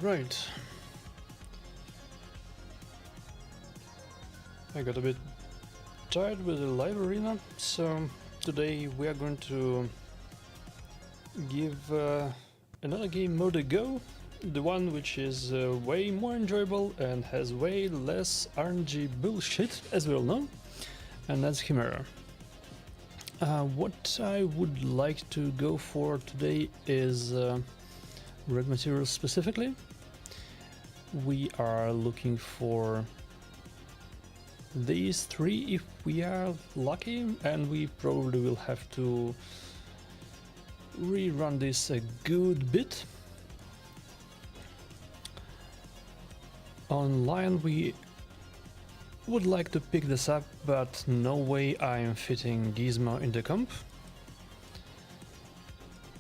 Right. I got a bit tired with the live arena, so today we are going to give another game mode a go. The one which is way more enjoyable and has way less RNG bullshit, as we all know, and that's Chimera. What I would like to go for today is red materials specifically. We are looking for these three if we are lucky, and we probably will have to rerun this a good bit. Online we would like to pick this up, but no way I am fitting Gizmo in the comp.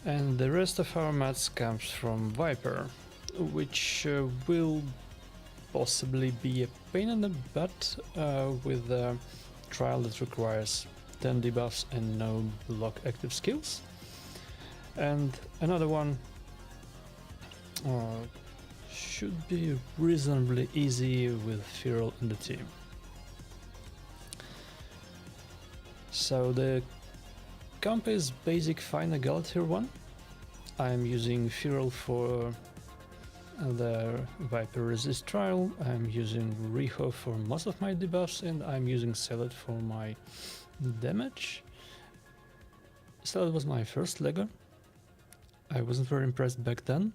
And the rest of our mats comes from Viper, which will possibly be a pain in the butt with a trial that requires 10 debuffs and no block active skills. And another one should be reasonably easy with Feral in the team. So the comp is basic fine egalitarian one. I'm using Feral for the Viper resist trial, I'm using Riho for most of my debuffs, and I'm using Salad for my damage. Salad was my first Lego. I wasn't very impressed back then.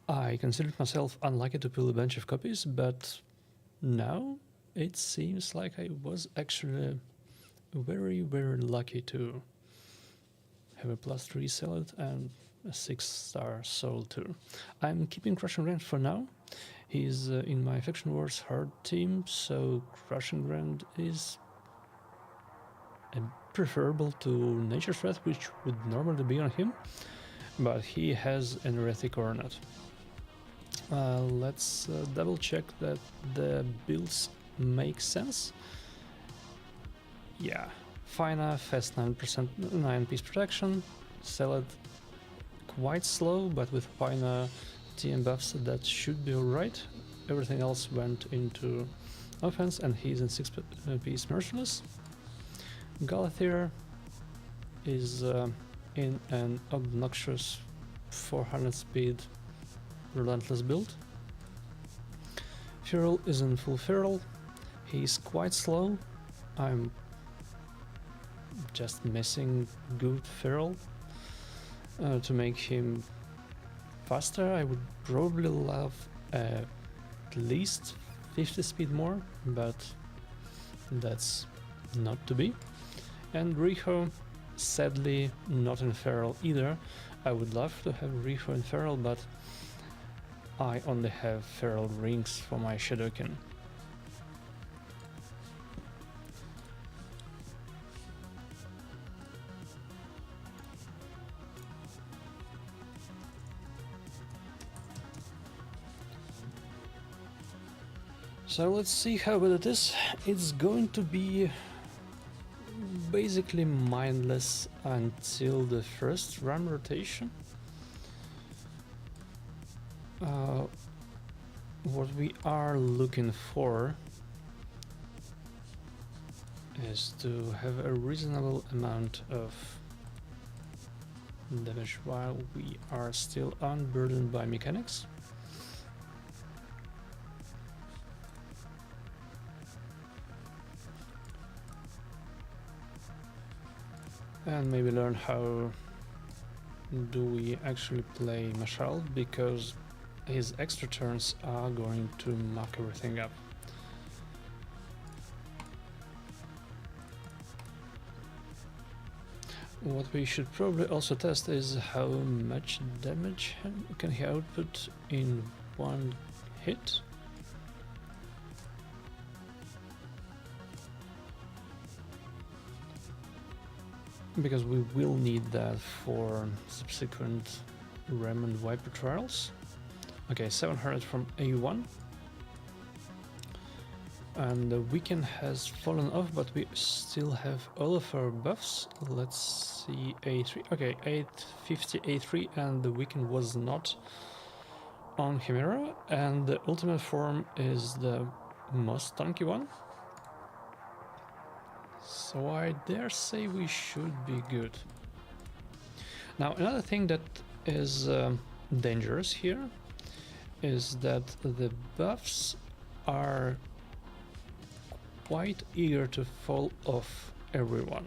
I considered myself unlucky to pull a bunch of copies, but now it seems like I was actually very lucky to have a +3 Salad and a 6-star Soul too. I'm keeping Crushing Grand for now. He's in my Faction Wars hard team, so Crushing Grand is preferable to Nature Threat, which would normally be on him, but he has an Erratic Ornate. Let's double check that the builds make sense. Yeah, Fina, fast 9%, 9-piece protection, Salad quite slow, but with Fina TM buffs that should be alright. Everything else went into offense, and he's in 6-piece Merciless. Galathir is in an obnoxious 400 speed Relentless build. Feral is in full Feral. He's quite slow. I'm just missing good Feral to make him faster. I would probably love at least 50 speed more, but that's not to be. And Riho, sadly not in Feral either. I would love to have Riho in Feral, but I only have Feral rings for my Shadowkin. So let's see how good it is. It's going to be basically mindless until the first run rotation. What we are looking for is to have a reasonable amount of damage while we are still unburdened by mechanics. And maybe learn how do we actually play Mashal, because his extra turns are going to muck everything up. What we should probably also test is how much damage can he output in one hit. Because we will need that for subsequent Ram and Viper trials. Okay, 700 from A1. And the weekend has fallen off, but we still have all of our buffs. Let's see, A3. Okay, 850 A3, and the weekend was not on Chimera, and the ultimate form is the most tanky one. So I dare say we should be good. Now, another thing that is dangerous here is that the buffs are quite eager to fall off everyone.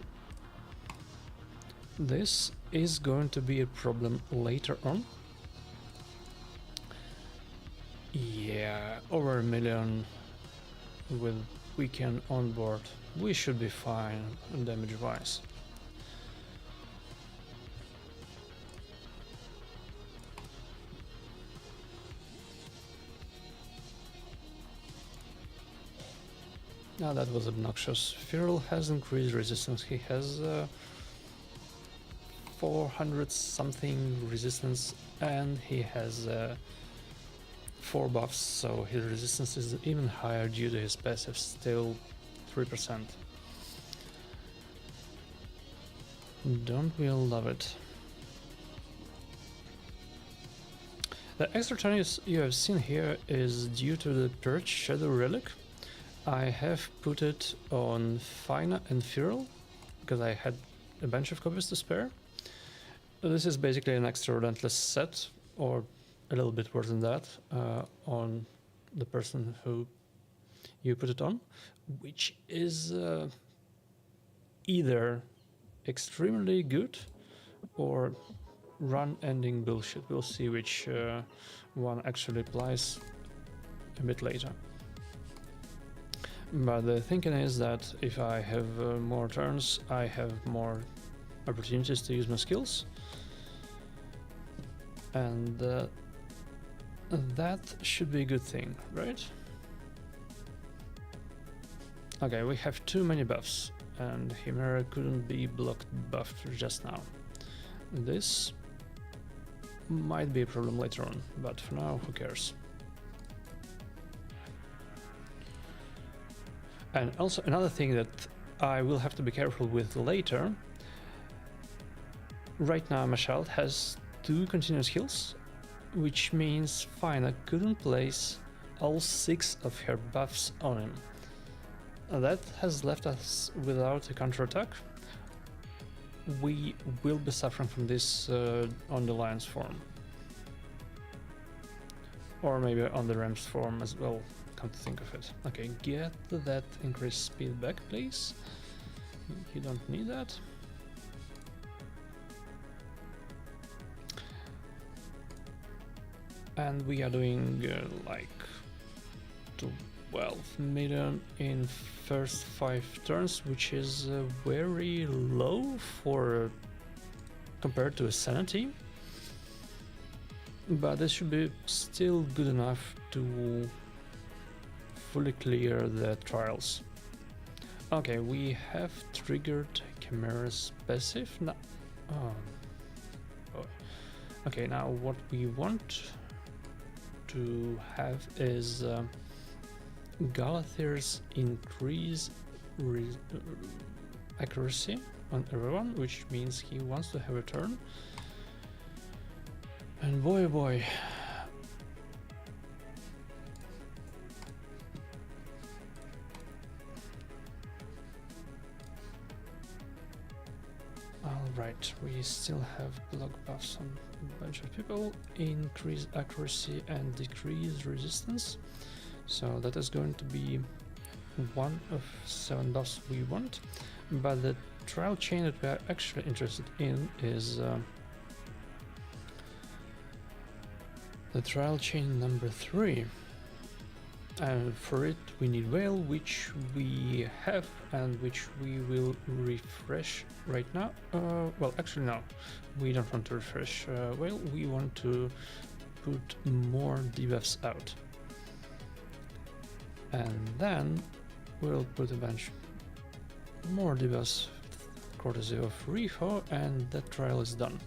This is going to be a problem later on. Yeah, over 1 million with weekend on board. We should be fine damage wise. Now that was obnoxious. Feral has increased resistance. He has 400 something resistance, and he has 4 buffs, so his resistance is even higher due to his passive, still 3%. Don't we all love it? The extra turn you have seen here is due to the Purge Shadow Relic. I have put it on Fina and Feral because I had a bunch of copies to spare. This is basically an extra Relentless set, or a little bit worse than that, on the person who you put it on, which is either extremely good or run-ending bullshit. We'll see which one actually applies a bit later. But the thinking is that if I have more turns, I have more opportunities to use my skills, and that should be a good thing, right? Okay, we have too many buffs, and Chimera couldn't be blocked buffed just now. This might be a problem later on, but for now, who cares? And also another thing that I will have to be careful with later. Right now Mashal has 2 continuous heals, which means Fina couldn't place all 6 of her buffs on him. That has left us without a counterattack. We will be suffering from this on the Lion's form. Or maybe on the Ram's form as well, come to think of it. Okay, get that increased speed back, please. You don't need that. And we are doing like 12 million in first 5 turns, which is very low for compared to a Sanity. But this should be still good enough to fully clear the trials. Okay, we have triggered Chimera's passive. No. Oh. Okay, now what we want to have is Galathir's increase accuracy on everyone, which means he wants to have a turn. And boy, oh boy. Alright, we still have block buffs on a bunch of people, increase accuracy and decrease resistance. So that is going to be one of 7 buffs we want. But the trial chain that we are actually interested in is the trial chain number 3, and for it we need Whale, which we have and which we will refresh right now. Well, actually no, we don't want to refresh Whale, we want to put more debuffs out. And then we'll put a bunch more debuffs courtesy of Riho, and that trial is done.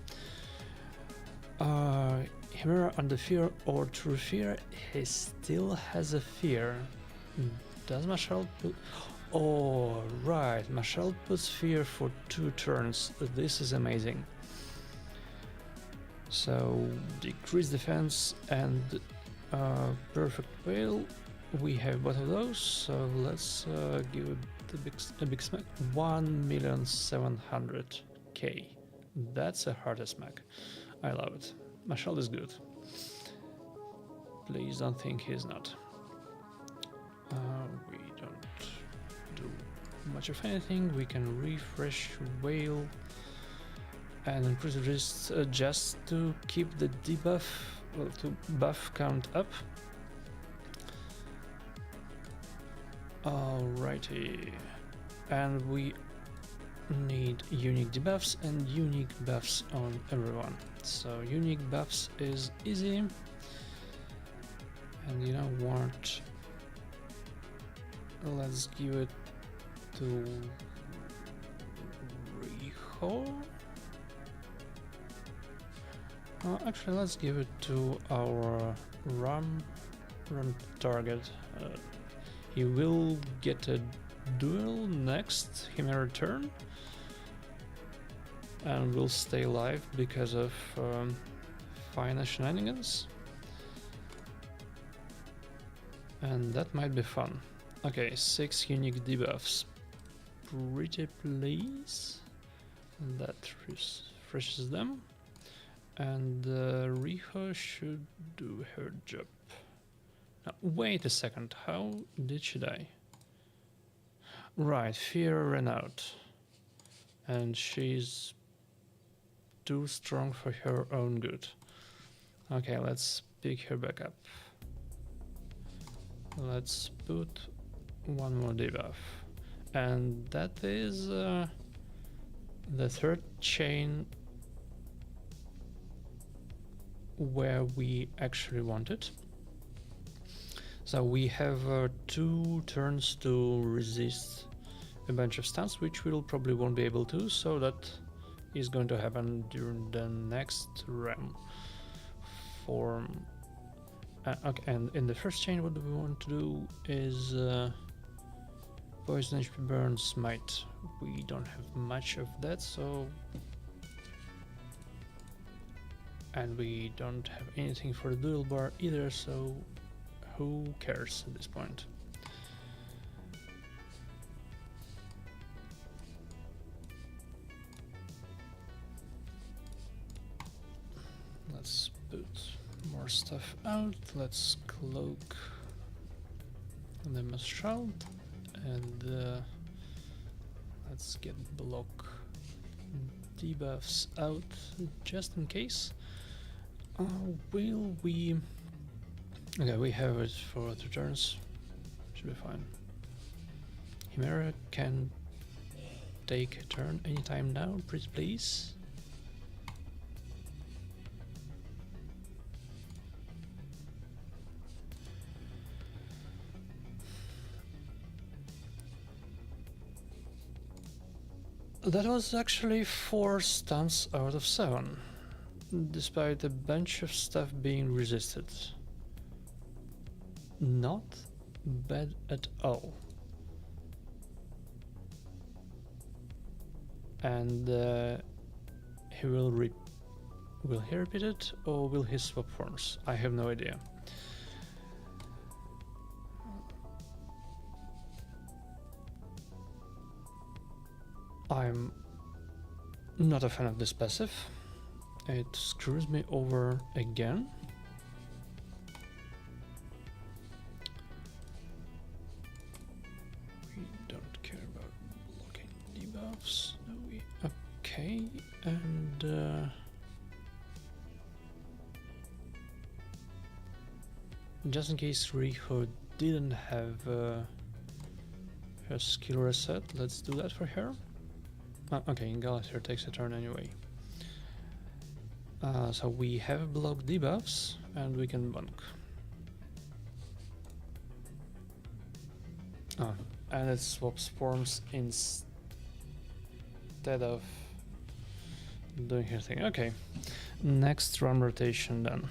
Chimera under fear or true fear, he still has a fear, Does Marshall put... Oh, right, Marshall puts fear for 2 turns. This is amazing. So, decrease defense and perfect whale. We have both of those, so let's give it a big smack. 1,700,000. That's a hard smack. I love it. Marshall is good. Please don't think he's not. We don't do much of anything. We can refresh whale and increase the resist just to keep the debuff, well, to buff count up. Alrighty, and we need unique debuffs and unique buffs on everyone. So unique buffs is easy, and you know what? Let's give it to Riho. Actually, let's give it to our run target. He will get a duel next Chimera turn and will stay alive because of final shenanigans. And that might be fun. Okay, 6 unique debuffs. Pretty please. That refreshes them. And Riho should do her job. Now, wait a second, how did she die? Right, fear ran out. And she's too strong for her own good. Okay, let's pick her back up. Let's put one more debuff. And that is the 3rd chain where we actually want it. So we have 2 turns to resist a bunch of stuns, which we'll probably won't be able to, so that is going to happen during the next realm form. Okay, and in the first chain, what we want to do is poison HP burn smite. We don't have much of that, so, and we don't have anything for the dual bar either, so who cares at this point? Let's put more stuff out. Let's cloak the Marshall and let's get block debuffs out just in case. Will we... Okay, we have it for 2 turns. Should be fine. Chimera can take a turn anytime now, pretty please. That was actually 4 stuns out of 7, despite a bunch of stuff being resisted. Not bad at all. And he will he repeat it, or will he swap forms? I have no idea. I'm not a fan of this passive. It screws me over again. We don't care about blocking debuffs, do we? Okay, and just in case Riho didn't have her skill reset, let's do that for her. Okay, Galathir takes a turn anyway. So we have block debuffs and we can bonk. And it swaps forms instead of doing her thing. Okay, next run rotation then.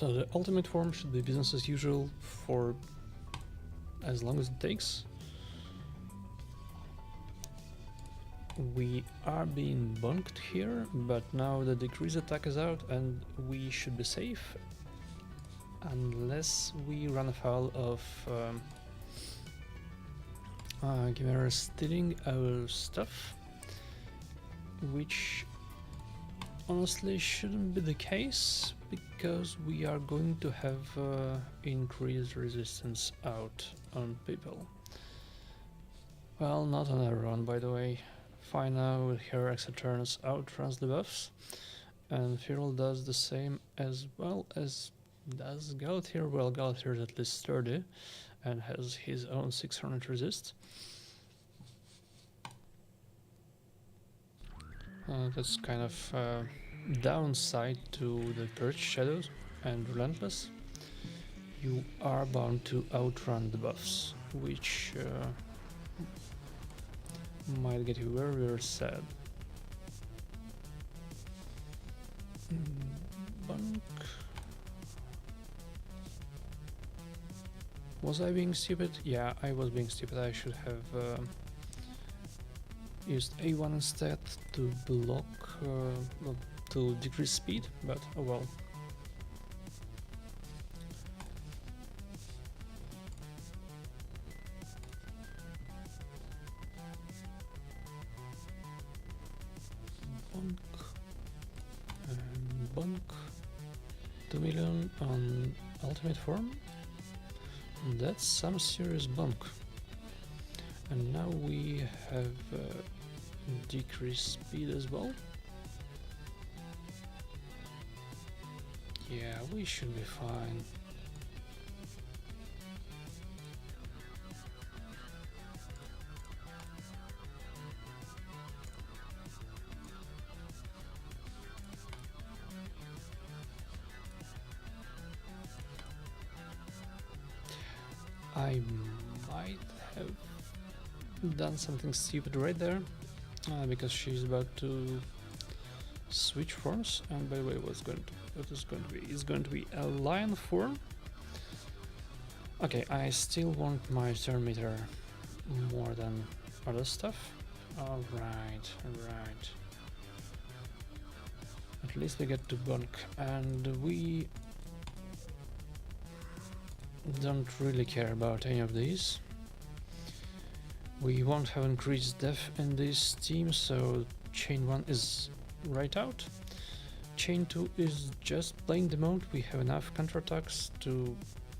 So the ultimate form should be business as usual for as long as it takes. We are being bunked here, but now the decrease attack is out and we should be safe. Unless we run afoul of Chimera stealing our stuff, which honestly shouldn't be the case, because we are going to have increased resistance out on people. Well, not on everyone, by the way. Fina with her extra turns outruns the buffs, and Feral does the same as well as does Galatir. Well, Galatir is at least sturdy and has his own 600 resist. That's kind of downside to the Purge Shadows and Relentless. You are bound to outrun the buffs, which might get you very, very sad. Bunk. Was I being stupid? Yeah, I was being stupid. I should have used A1 instead to block, well, to decrease speed, but oh well. Bunk and bunk. 2 million on ultimate form. That's some serious bunk. And now we have decreased speed as well. Yeah, we should be fine. I might have done something stupid right there, because she's about to switch forms. And by the way, what is going to be? It's going to be a lion form. Okay, I still want my turn meter more than other stuff. All right. At least we get to bunk, and we don't really care about any of these. We won't have increased def in this team, so chain 1 is right out. Chain 2 is just playing the mode. We have enough counterattacks to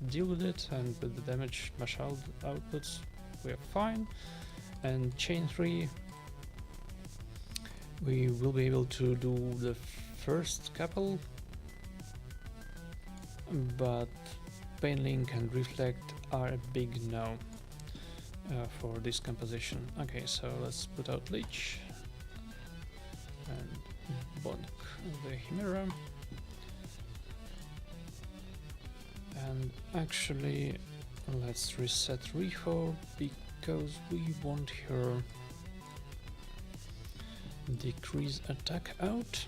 deal with it, and with the damage Mashal outputs we are fine. And chain 3, we will be able to do the first couple, but Pain Link and Reflect are a big no for this composition. Okay, so let's put out Leech and bunk the Chimera. And actually, let's reset Riho, because we want her decrease attack out.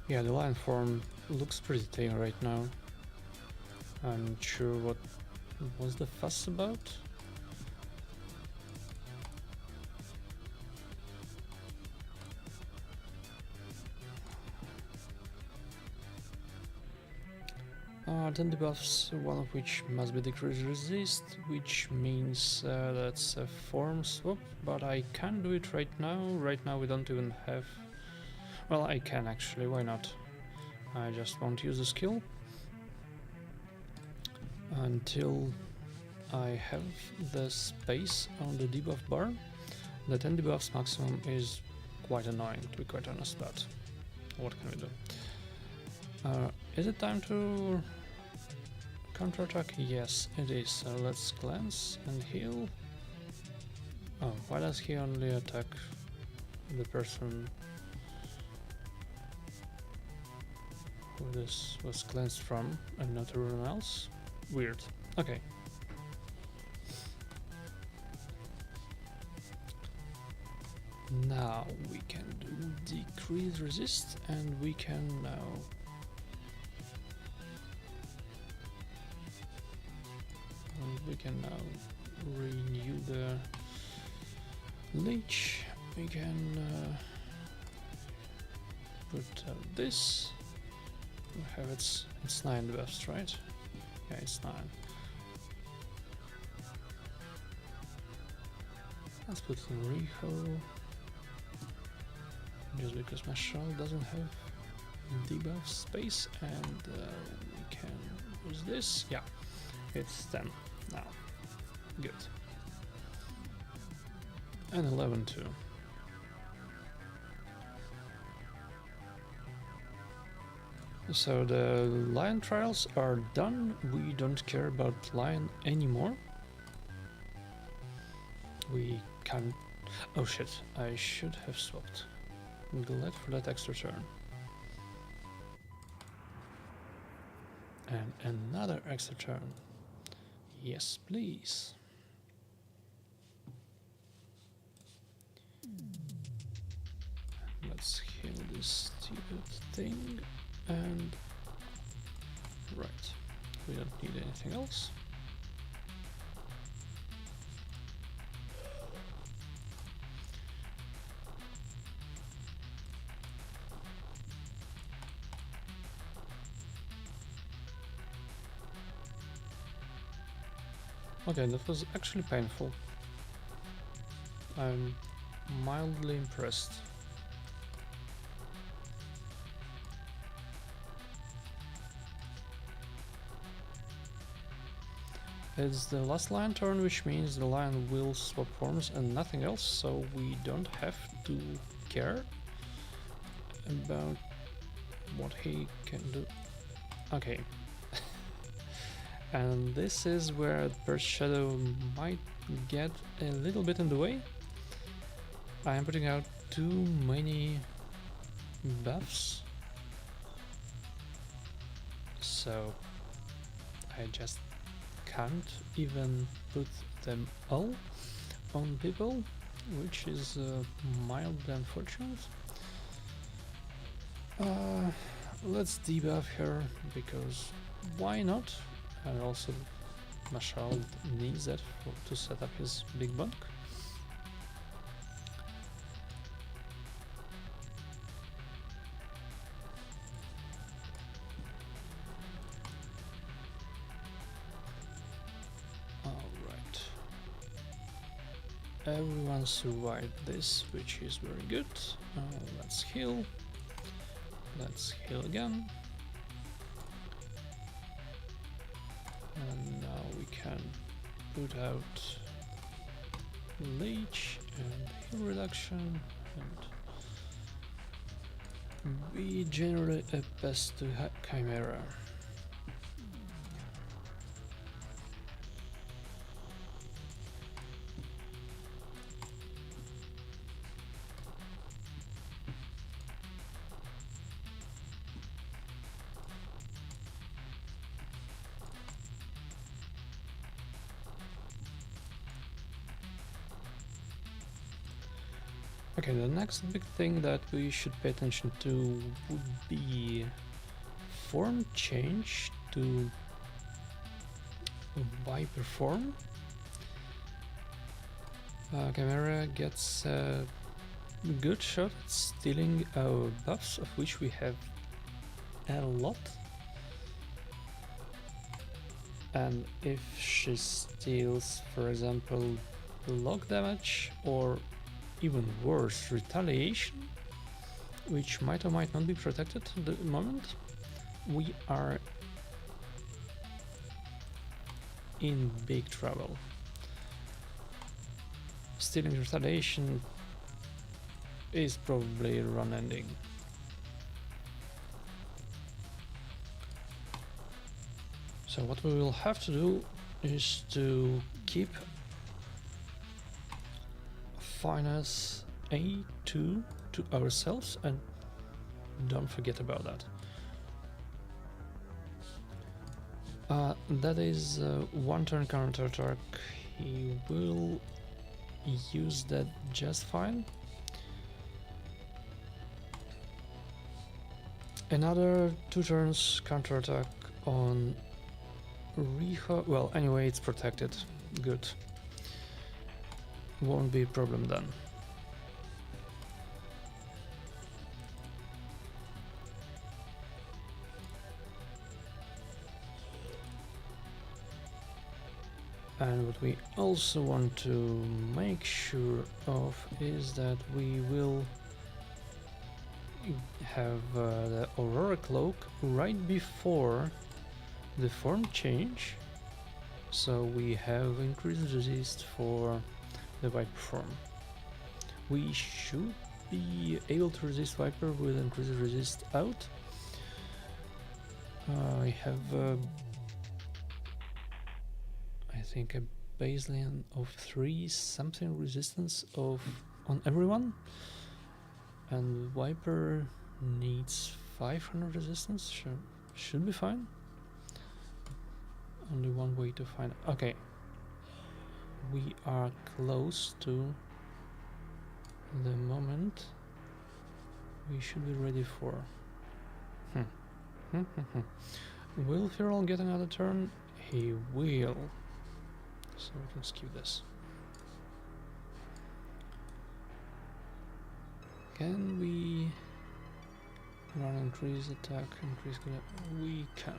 Yeah, the lion form looks pretty tame right now. I'm not sure what was the fuss about. Then debuffs, one of which must be decreased resist, which means that's a form swap, but I can do it right now. Right now we don't even have... Well, I can actually, why not? I just won't use the skill until I have the space on the debuff bar. The 10 debuffs maximum is quite annoying, to be quite honest, but what can we do? Is it time to counterattack? Yes, it is. So let's cleanse and heal. Oh, why does he only attack the person who this was cleansed from and not everyone else? Weird. Okay. Now we can do decrease resist, and we can now renew the leech. We can put this. We have it's 9 buffs, right? Yeah, it's 9. Let's put Riho, just because my shell doesn't have debuff space, and we can use this. Yeah, it's 10 now. Good. And 11 too. So the lion trials are done. We don't care about lion anymore. We can... Oh shit, I should have swapped. Glad for that extra turn. And another extra turn. Yes, please. Let's heal this stupid thing. And... right. We don't need anything else. Okay, that was actually painful. I'm mildly impressed. It's the last lion turn, which means the lion will swap forms and nothing else, so we don't have to care about what he can do. Okay. And this is where Burst Shadow might get a little bit in the way. I am putting out too many buffs, so I just can't even put them all on people, which is mildly unfortunate. Let's debuff her, because why not? And also Marshall needs that to set up his big bunk. Alright. Everyone survived this, which is very good. Let's heal. Let's heal again. And now we can put out leech and heal reduction, and be generally a pest to Chimera. Okay, the next big thing that we should pay attention to would be form change to Viper form. Chimera gets a good shot at stealing our buffs, of which we have a lot. And if she steals, for example, block damage, or even worse, retaliation, which might or might not be protected at the moment, we are in big trouble. Stealing retaliation is probably run ending. So what we will have to do is to keep finance A2 to ourselves, and don't forget about that. That is one turn counter attack. He will use that just fine. Another 2 turns counter attack on Riho. Well, anyway, it's protected. Good. Won't be a problem then. And what we also want to make sure of is that we will have the Aurora Cloak right before the form change, so we have increased resist for the Viper form. We should be able to resist Viper with increased resist out. I have I think a baseline of 3 something resistance on everyone, and Viper needs 500 resistance. Should be fine. Only one way to find. Okay, we are close to the moment we should be ready for. Will Feral get another turn? He will. So let's keep this. Can we run increase attack, increase? We can,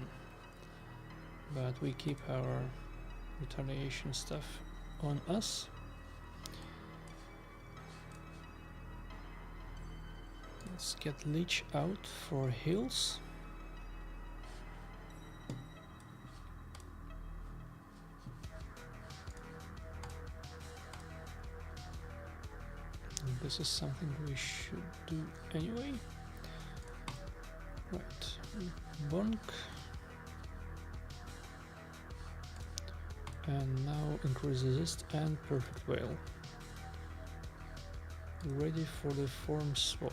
but we keep our retaliation stuff on us. Let's get Leech out for heals. This is something we should do anyway. Right, bonk. And now increase resist and perfect whale. Ready for the form swap.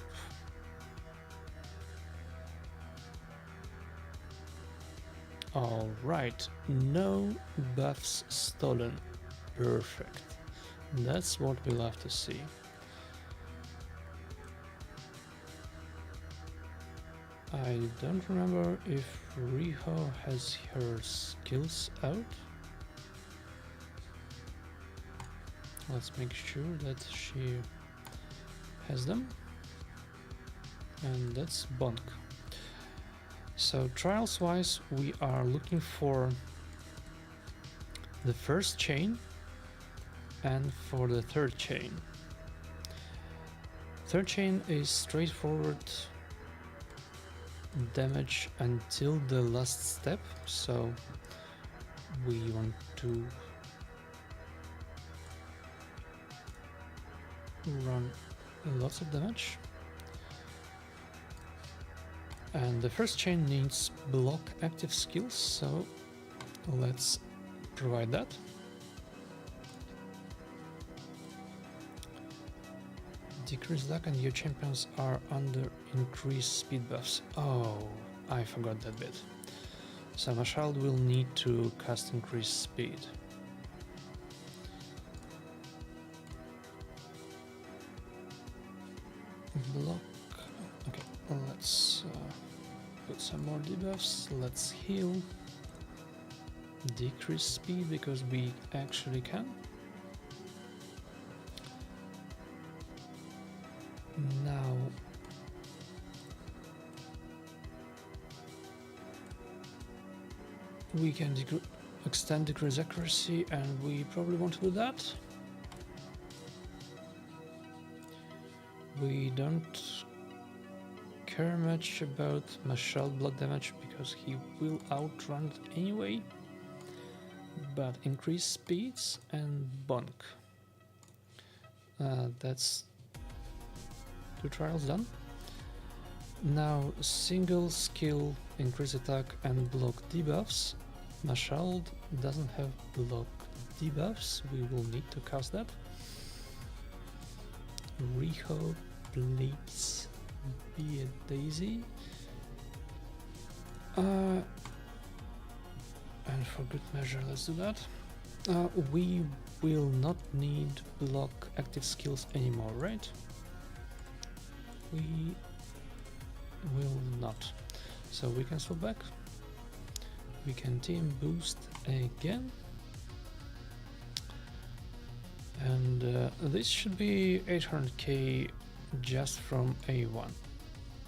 Alright, no buffs stolen. Perfect. That's what we love to see. I don't remember if Riho has her skills out. Let's make sure that she has them. And that's bonk. So trials wise, we are looking for the first chain and for the third chain. Third chain is straightforward damage until the last step, so we want to run lots of damage. And the first chain needs block active skills, so let's provide that. Decrease luck and your champions are under increased speed buffs. Oh, I forgot that bit. So Mashald will need to cast increased speed. Block. Okay, let's put some more debuffs. Let's heal. Decrease speed because we actually can. Now we can extend decrease accuracy, and we probably want to do that. We don't care much about Mashald block damage because he will outrun it anyway, but increase speeds and bonk. That's 2 trials done. Now single skill increase attack and block debuffs. Mashald doesn't have block debuffs, we will need to cast that. Riho, please be a daisy. And for good measure, let's do that. We will not need block active skills anymore, right? We will not. So we can swap back. We can team boost again. And this should be 800k just from A1.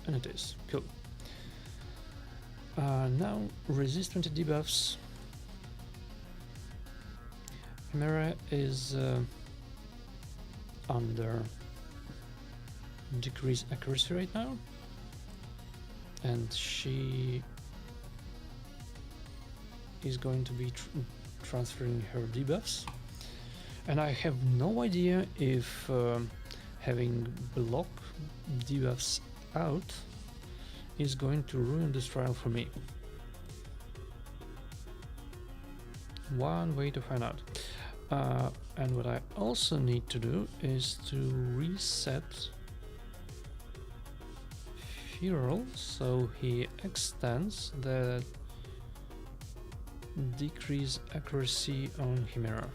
And it is. Cool. Now resist 20 debuffs. Chimera is under decrease accuracy right now, and she is going to be transferring her debuffs, and I have no idea if having block debuffs out is going to ruin this trial for me. One way to find out. And what I also need to do is to reset Feral so he extends the decrease accuracy on Chimera.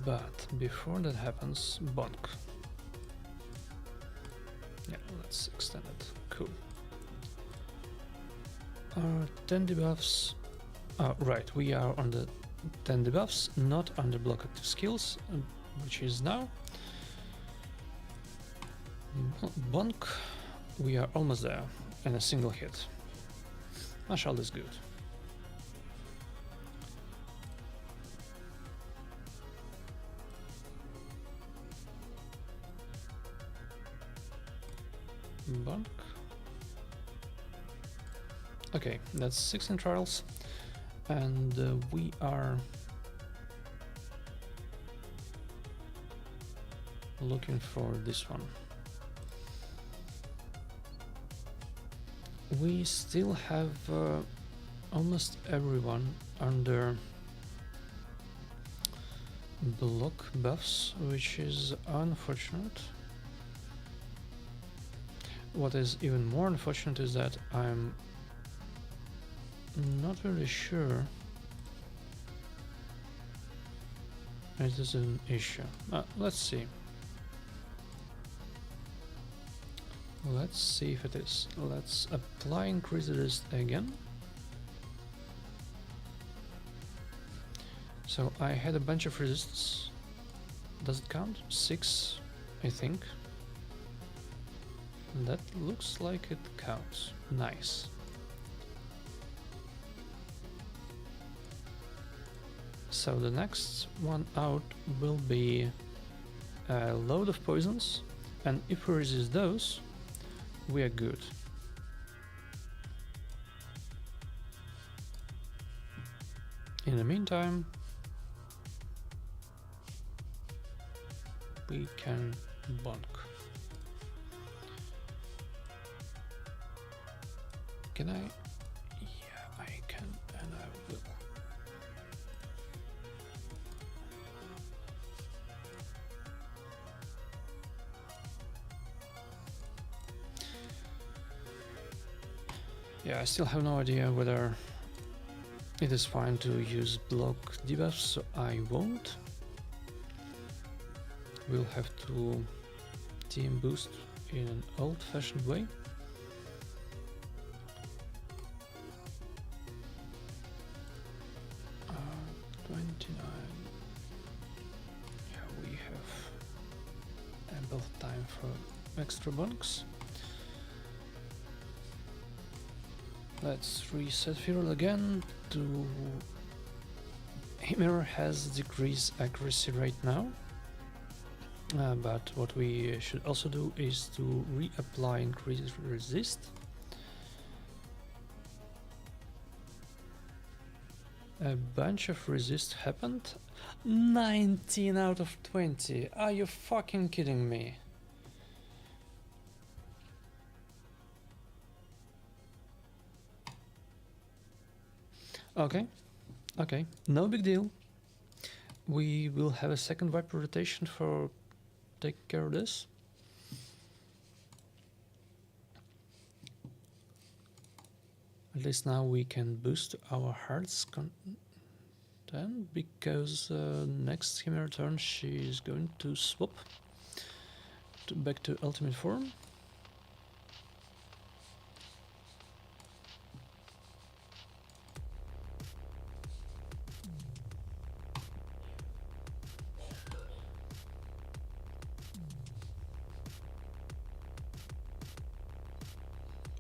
But before that happens, bonk. Yeah, let's extend it. Cool. 10 debuffs. Right, we are on the 10 debuffs, not on the block active skills, which is now. Bonk, we are almost there, and a single hit. Marshall is good. Bonk. Okay, that's 16 trials. And we are looking for this one. We still have almost everyone under block buffs, which is unfortunate. What is even more unfortunate is that I'm not really sure it is an issue. Let's see. Let's see if it is. Let's apply increased resist again. So I had a bunch of resists. Does it count? 6, I think. That looks like it counts. Nice. So the next one out will be a load of poisons, and if we resist those, we are good. In the meantime, we can bonk. Can I? Yeah, I can, and I will. Yeah, I still have no idea whether it is fine to use block debuffs, so I won't. We'll have to team boost in an old-fashioned way. Time for extra bonks. Let's reset Feral again to... Chimera has decreased accuracy right now, but what we should also do is to reapply increased resist. A bunch of resist happened. 19 out of 20. Are you fucking kidding me? Okay, no big deal. we will have a second Viper rotation for taking care of this. At least now we can boost our hearts content, because next Chimera turn she is going to swap back to ultimate form.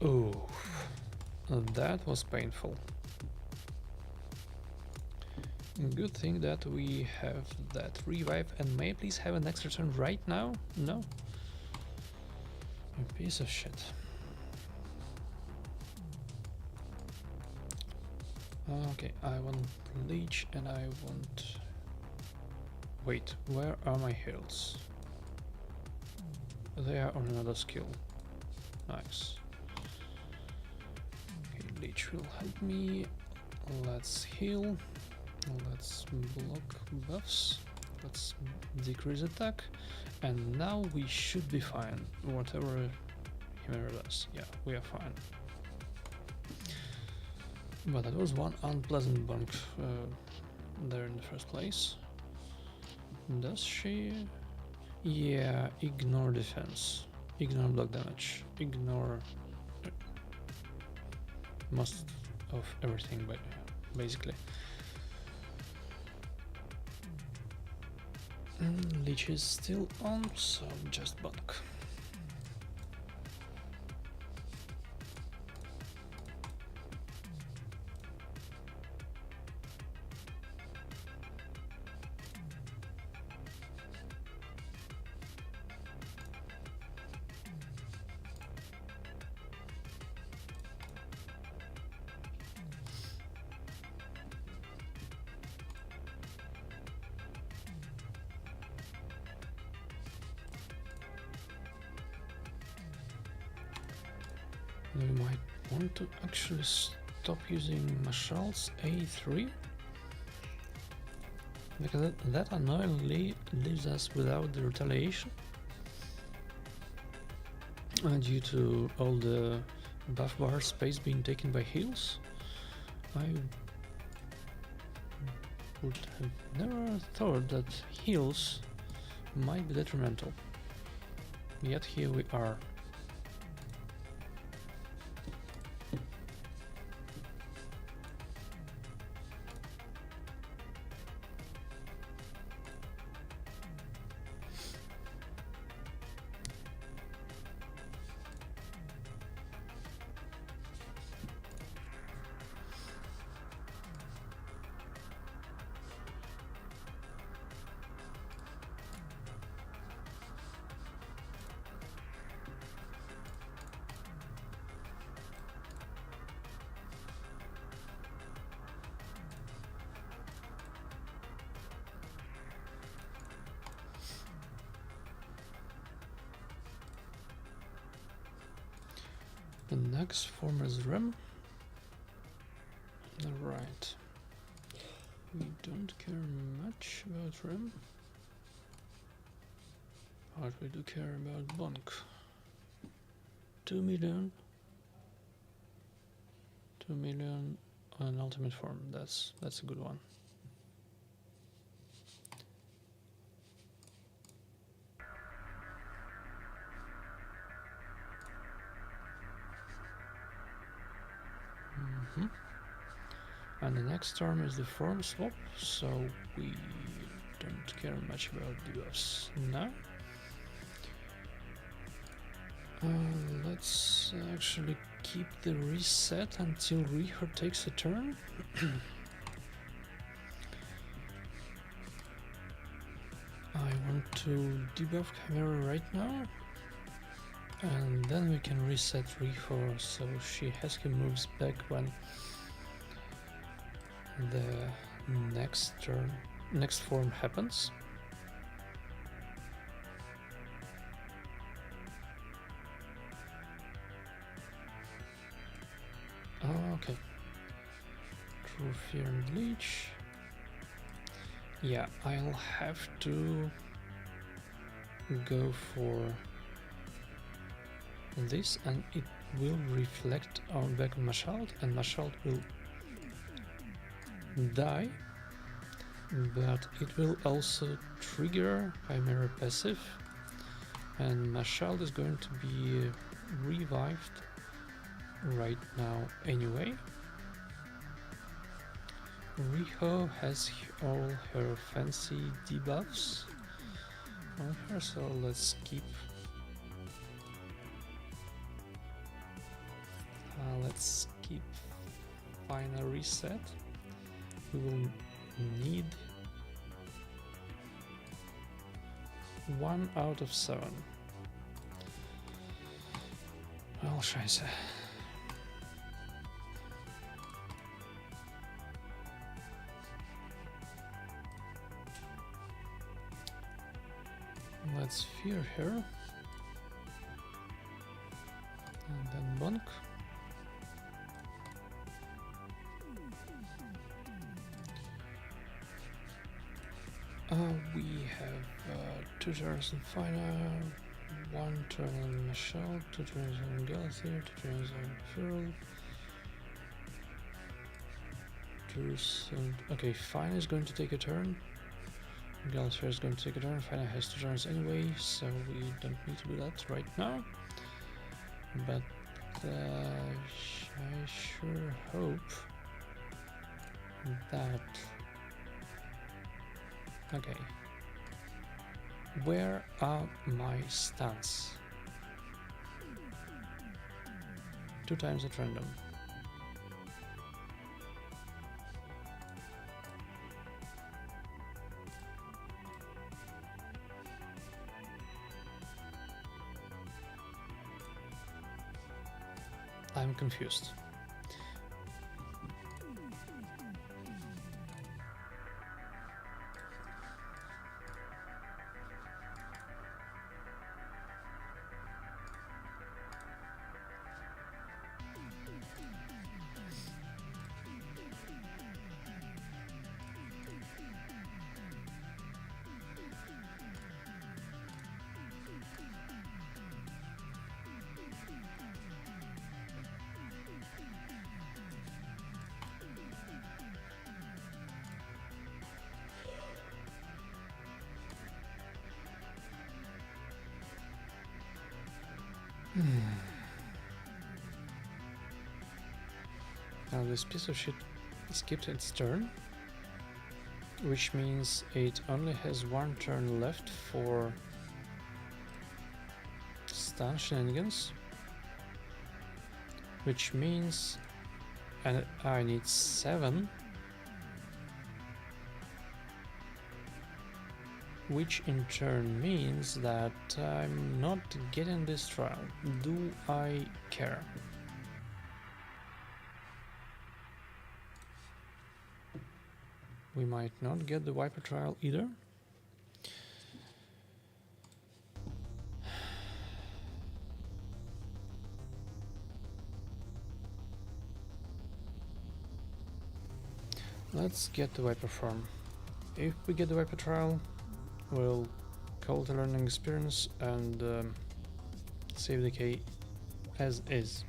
Oh, that was painful. Good thing that we have that revive, and may I please have an extra turn right now? No? You piece of shit. Okay, I want leech and I want... Wait, where are my heals? They are on another skill. Nice. Okay, leech will help me. Let's heal. Let's block buffs. Let's decrease attack. And now we should be fine. Whatever Chimera does. Yeah, we are fine. But that was one unpleasant bunk there in the first place. Does she? Yeah, ignore defense. Ignore block damage. Ignore most of everything, but basically. Leech is still on, so just bunk. We might want to actually stop using Mashal's A3, because that annoyingly leaves us without the retaliation due to all the buff bar space being taken by heals. I would have never thought that heals might be detrimental, yet here we are. The next form is Rem. Right. We don't care much about Rem, but we do care about Bonk. 2 million. 2 million on ultimate form. That's a good one. And the next term is the form swap, so we don't care much about debuffs now. Let's actually keep the reset until Reher takes a turn. I want to debuff Chimera right now, and then we can reset Reher so she Hesky moves back when the next form happens. Okay. True Fear and Leech. Yeah, I'll have to go for this, and it will reflect on back on Mashalt, and Mashalt will die, but it will also trigger Chimera passive, and Mashalt is going to be revived right now anyway. Riho has all her fancy debuffs on her, so let's keep final reset. We will need 1 out of 7. Well, scheiße. Let's fear her. And then bonk. We have 2 turns in final, 1 turn on Michelle, 2 turns on Galathir, 2 turns on Feral. Okay, Fina is going to take a turn. Galathir is going to take a turn. Fina has 2 turns anyway, so we don't need to do that right now. But I sure hope that... Okay. Where are my stats? 2 times at random. I'm confused. Now this piece of shit skipped its turn, which means it only has 1 turn left for stun shenanigans, which means I need 7, which in turn means that I'm not getting this trial. Do I care? We might not get the Viper trial either. Let's get the Viper farm. If we get the Viper trial, we'll call the learning experience and save the K as is.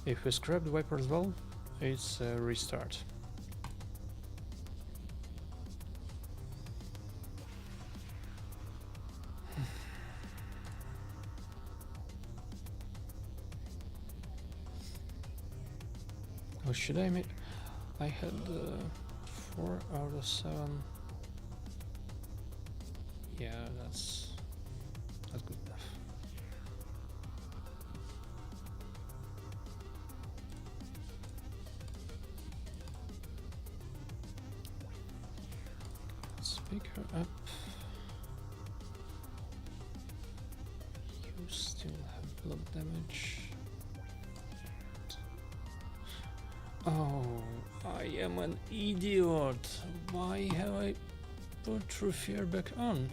If we scrap the Viper as well, it's a restart. What should I make? I had 4 out of 7. Yeah, that's good enough. Let's pick her up. You still have blood damage. Oh, I am an idiot. Why have I put True Fear back on?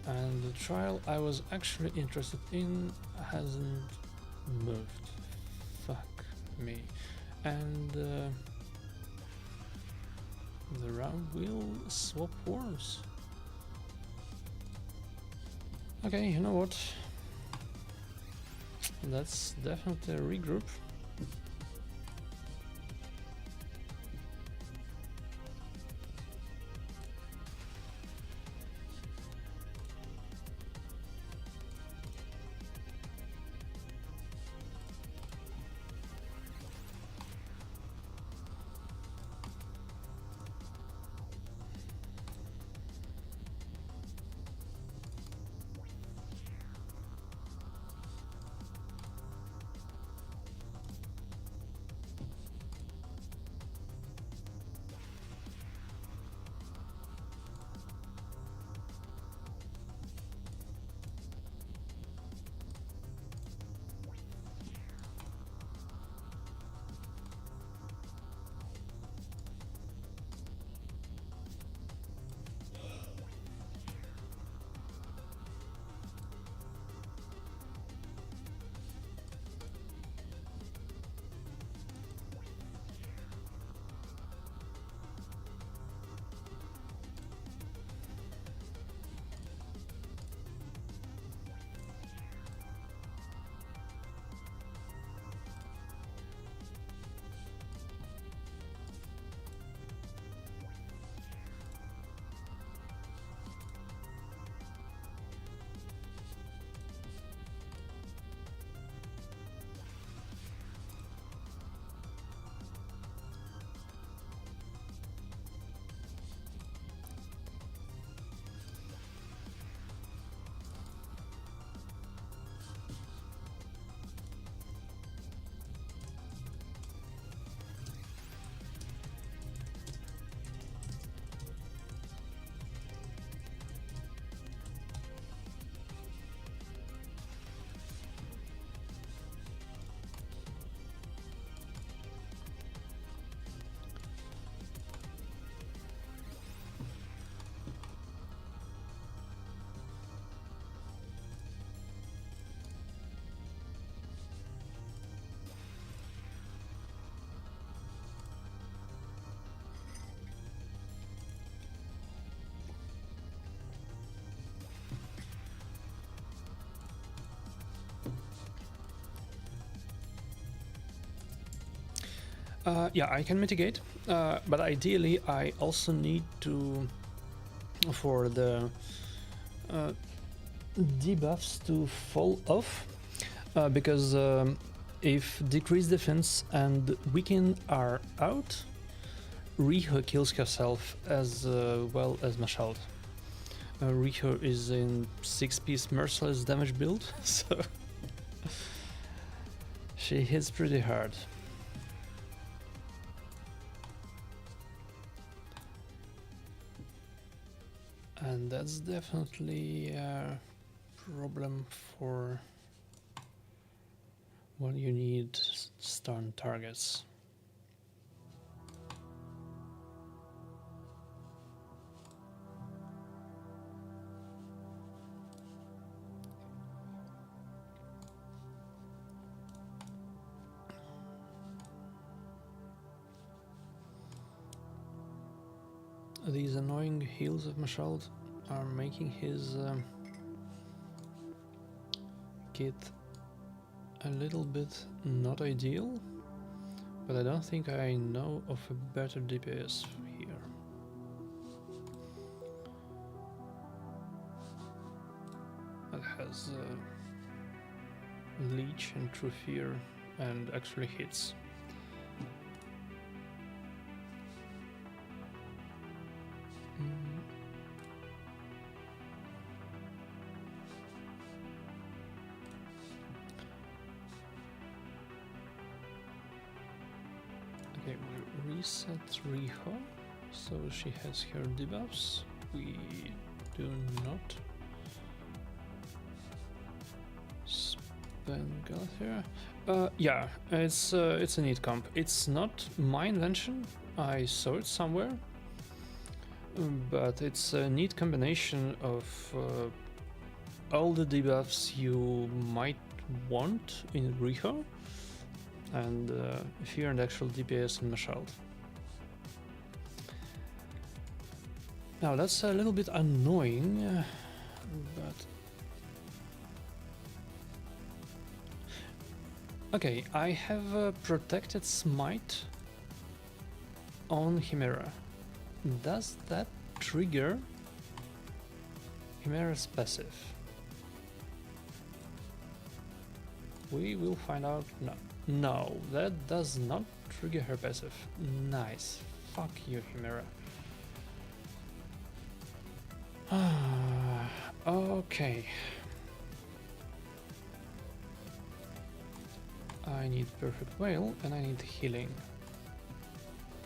And the trial I was actually interested in hasn't moved. Fuck me. And the round will swap wars. Okay, you know what? Let's definitely regroup. Yeah, I can mitigate, but ideally I also need to, for the debuffs to fall off, because if decreased defense and weaken are out, Riho kills herself as well as Mashald. Riho is in 6-piece merciless damage build, so she hits pretty hard. And that's definitely a problem for when you need stun targets. These annoying heals of Mashald are making his kit a little bit not ideal, but I don't think I know of a better DPS here. That has Leech and True Fear and actually hits. Okay, we reset Riho, so she has her debuffs. We do not spend Galathea. Yeah, it's a neat comp. It's not my invention. I saw it somewhere, but it's a neat combination of all the debuffs you might want in Riho, and Fear and actual DPS in Mashald. Now that's a little bit annoying, but... Okay, I have a protected smite on Chimera. Does that trigger Chimera's passive? We will find out. No. No, that does not trigger her passive. Nice. Fuck you, Chimera. Okay. I need Perfect Whale and I need healing.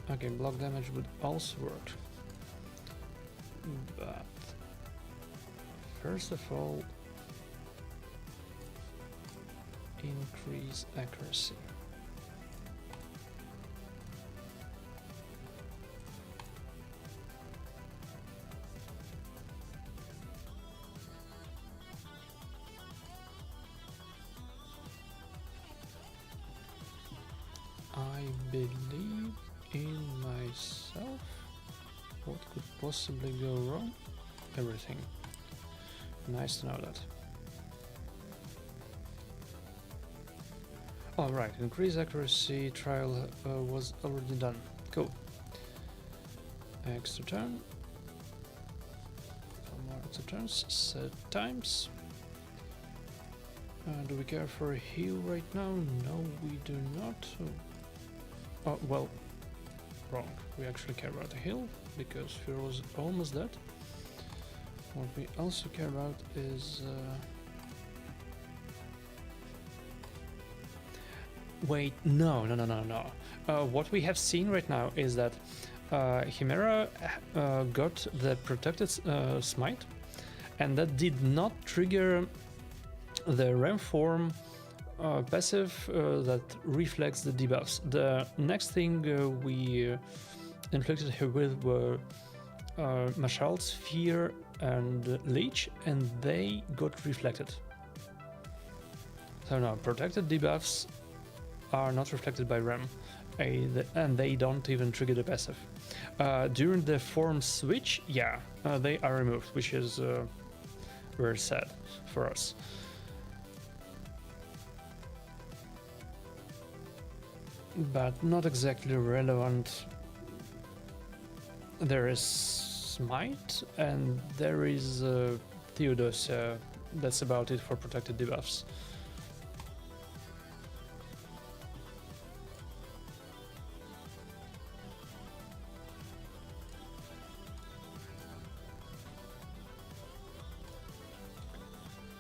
Okay, block damage would also work. But first of all, increase accuracy. I believe in myself. What could possibly go wrong? Everything. Nice to know that. Alright, increase accuracy trial was already done. Cool. Extra turn. Four more extra turns. Set times. Do we care for a heal right now? No, we do not. Oh, well, wrong. We actually care about a heal, because Fear was almost dead. What we also care about is... Wait, no. What we have seen right now is that Chimera got the protected smite, and that did not trigger the Ram form passive that reflects the debuffs. The next thing we inflicted her with were Mashal's Fear and Leech, and they got reflected. So no, protected debuffs are not reflected by Ram, and they don't even trigger the passive. During the form switch, yeah, they are removed, which is very sad for us. But not exactly relevant. There is Smite and there is Theodosia. That's about it for protected debuffs.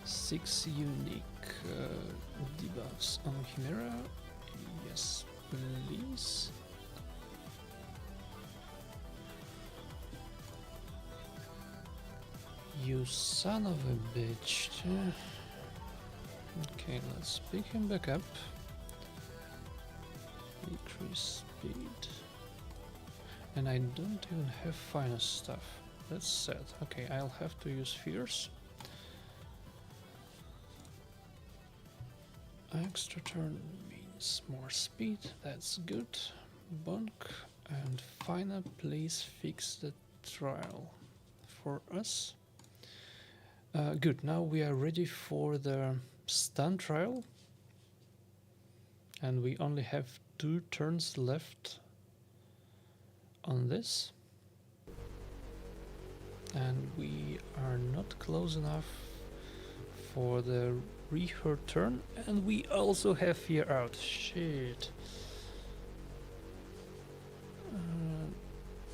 Six unique debuffs on Chimera. Yes, please. You son of a bitch. Okay, let's pick him back up. Decrease speed. And I don't even have finest stuff. That's sad. Okay, I'll have to use Fierce. Extra turn means more speed, that's good. Bunk and Fina, please fix the trial for us. Good, now we are ready for the stun trial. And we only have 2 turns left on this. And we are not close enough for the Reher turn, and we also have Fear out. Shit.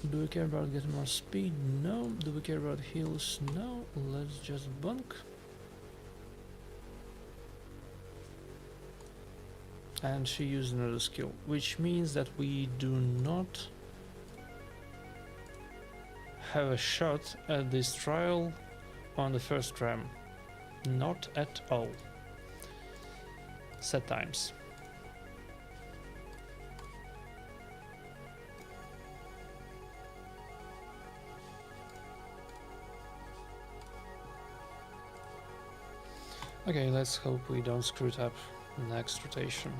Do we care about getting more speed? No. Do we care about heals? No. Let's just bunk. And she used another skill, which means that we do not have a shot at this trial on the first ram. Not at all. Set times. Okay, let's hope we don't screw it up next rotation.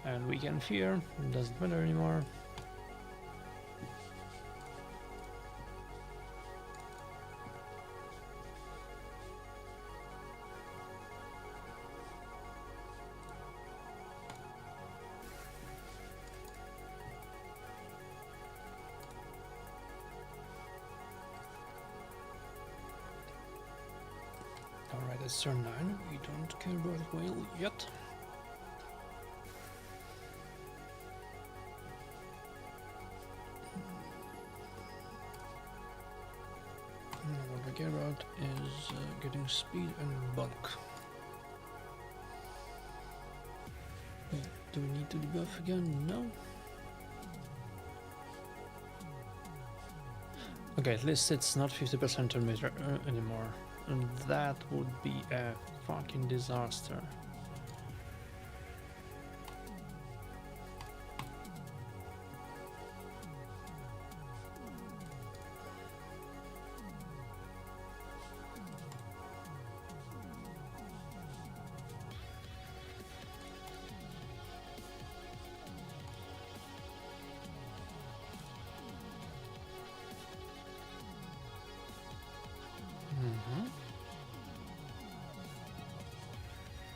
And we can fear, it doesn't matter anymore. Alright, it's turn 9, we don't care about whale yet. What we care about is getting speed and bulk. Do we need to debuff again? No. Okay, at least it's not 50% turn meter anymore. And that would be a fucking disaster.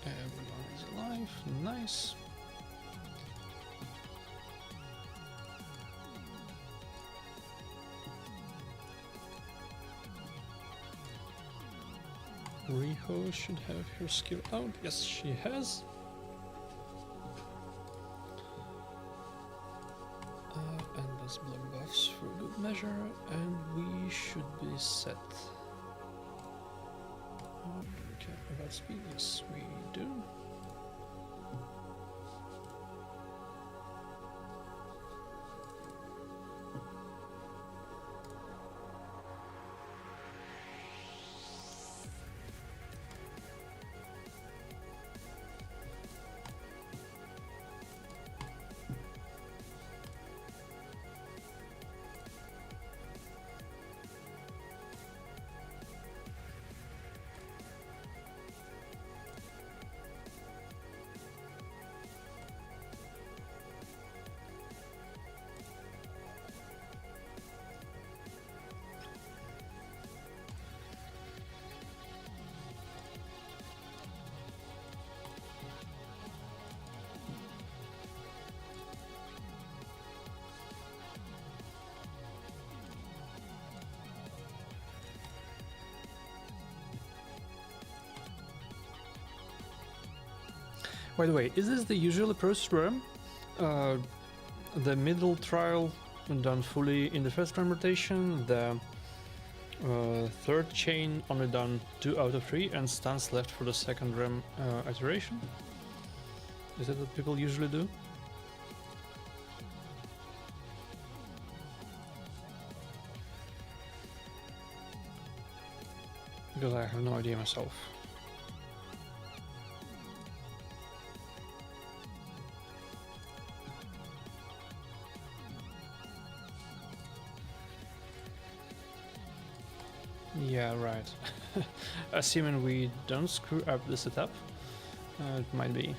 Everyone is alive, nice. Riho should have her skill out, yes she has. Endless block buffs for good measure, and we should be set. Do we care about speed? Yes, we do. By the way, is this the usual approach to RAM? The middle trial done fully in the first RAM rotation, the third chain only done 2 out of 3, and stance left for the second RAM iteration? Is that what people usually do? Because I have no idea myself. Yeah, right. Assuming we don't screw up the setup, it might be.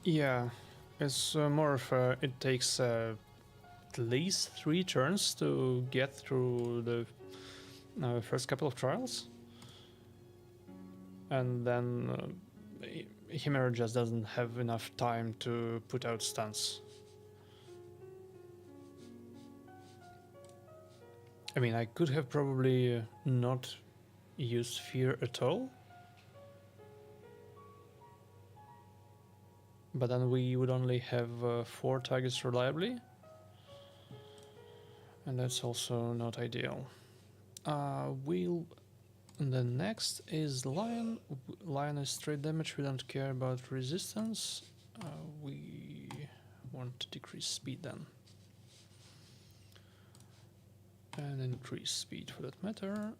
Yeah, it's more of it takes at least 3 turns to get through the first couple of trials, and then Chimera just doesn't have enough time to put out stunts. I mean, I could have probably not used fear at all, but then we would only have 4 targets reliably, and that's also not ideal. The next is Lion. Lion is straight damage, we don't care about resistance. we want to decrease speed then. And increase speed for that matter.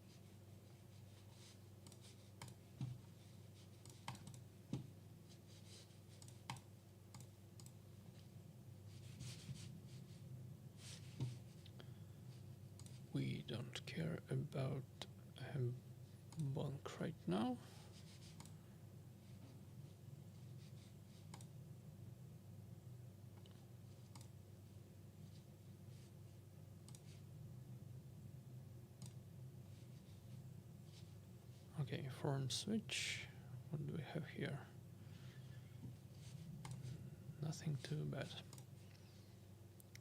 We don't care about bulk right now. Okay, form switch. What do we have here? Nothing too bad.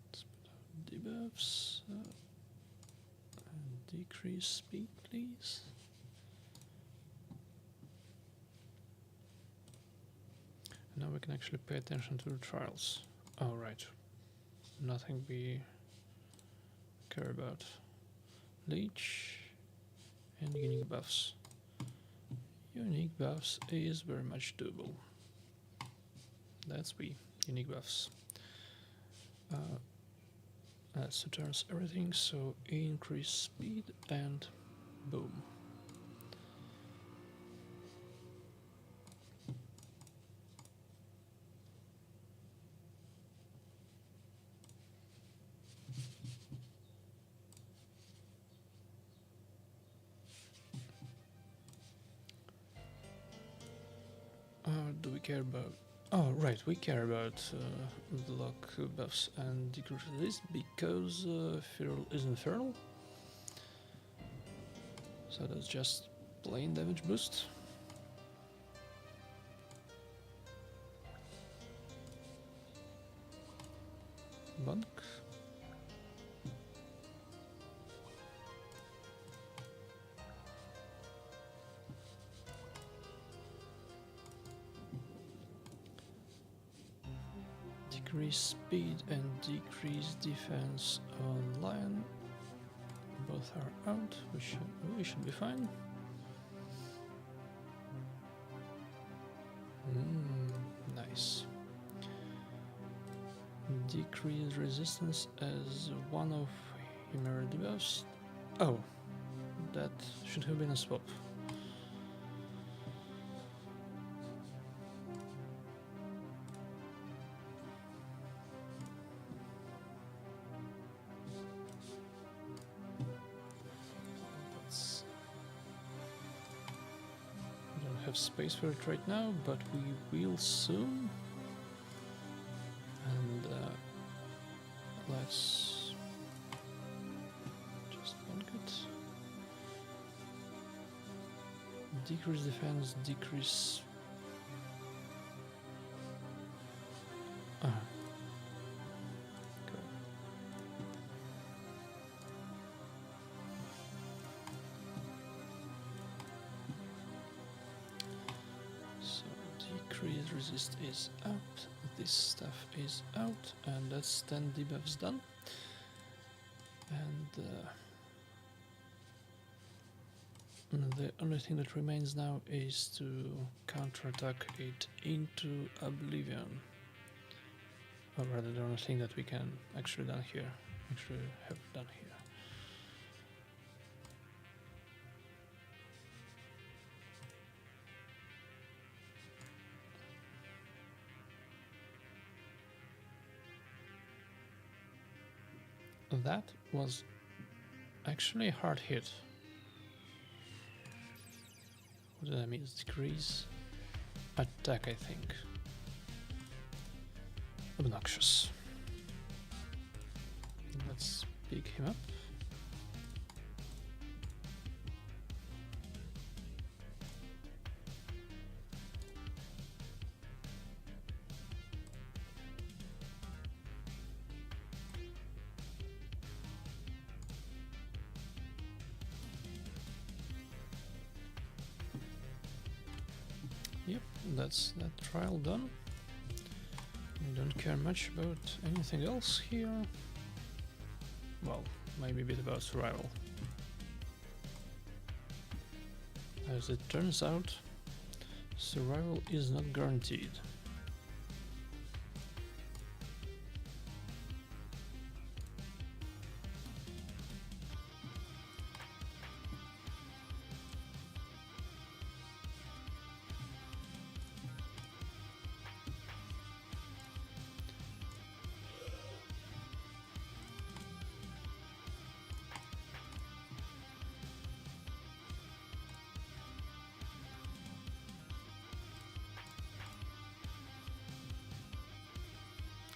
Let's put out debuffs. And decrease speed, please. And now we can actually pay attention to the trials. Oh, right. Nothing we care about. Leech and unique buffs. Unique buffs is very much doable. That's we. Unique buffs. So turns everything, so increase speed and boom. Do we care about... Oh, right, we care about block buffs and decrease this because Feral is Infernal. So that's just plain damage boost. Bunk. Decrease speed and decrease defense on lion. Both are out. We should be fine. Nice. Decrease resistance as one of Chimera debuffs. Oh, that should have been a swap. We don't have space for it right now, but we will soon. And let's just bunk it. Decrease defense, decrease. Go. So decrease resist is out. This stuff is out, and that's 10 debuffs done. And the only thing that remains now is to counterattack it into oblivion. Or rather, the only thing that we can actually have done here. That was actually a hard hit. What does that mean? Decrease attack, I think. Obnoxious. Let's pick him up. Yep, that's that trial done. We don't care much about anything else here. Well, maybe a bit about survival. As it turns out, survival is not guaranteed.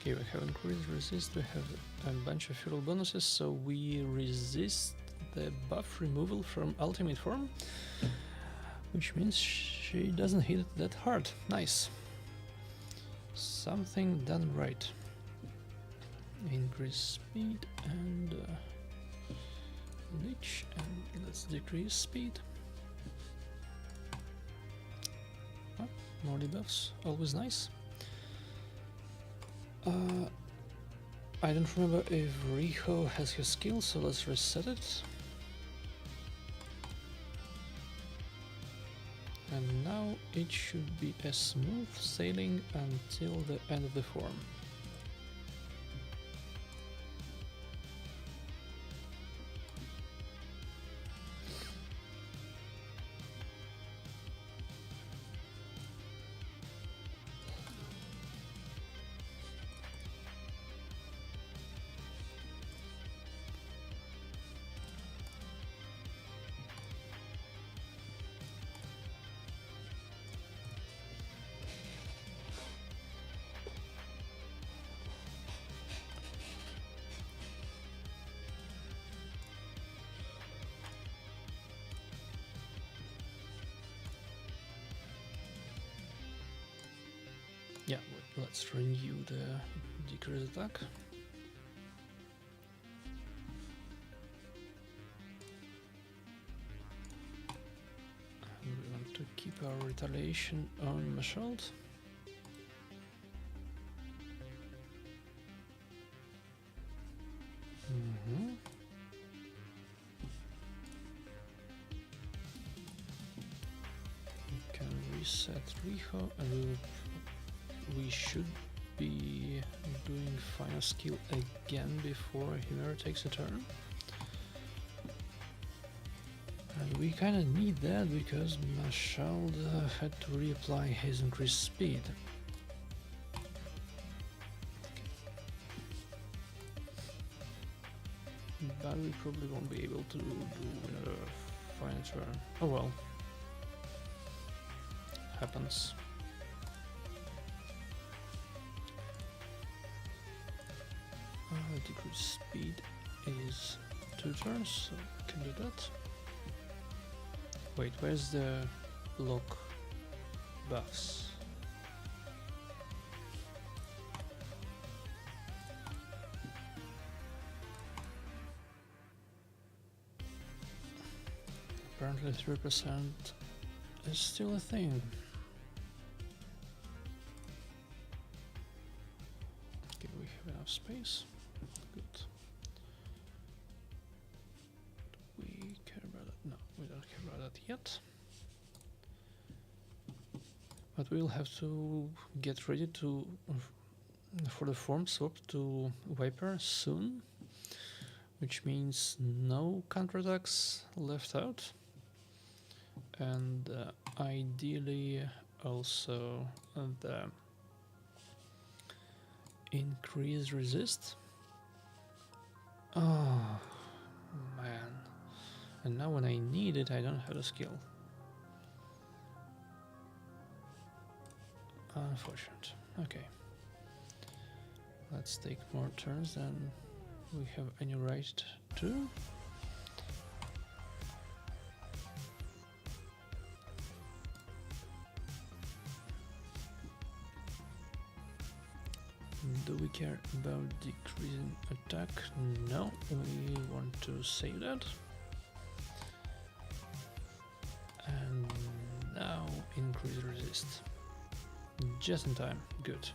Okay, we have increased resist, we have a bunch of feral bonuses, so we resist the buff removal from ultimate form, which means she doesn't hit it that hard. Nice. Something done right. Increase speed and leech, and let's decrease speed. Oh, more debuffs, always nice. I don't remember if Riho has her skill, so let's reset it. And now it should be a smooth sailing until the end of the form. Yeah, let's renew the decrease attack. And we want to keep our retaliation on Mashald. We can reset Riho, and we should be doing final skill again before Chimera takes a turn. And we kinda need that because Mashald had to reapply his increased speed. But we probably won't be able to do another final turn. Oh well. Happens. Decrease speed is 2 turns, so we can do that. Wait, where's the block buffs? Apparently 3% is still a thing. Okay, we have enough space. Good. Do we care about that? No, we don't care about that yet. But we'll have to get ready to for the form swap to Viper soon, which means no counterattacks left out, and ideally also the increased resist. Oh man, and now when I need it I don't have the skill. Unfortunate. Okay, let's take more turns than we have any right to. Do we care about decreasing attack? No, we want to save that. And now increase resist. Just in time, good.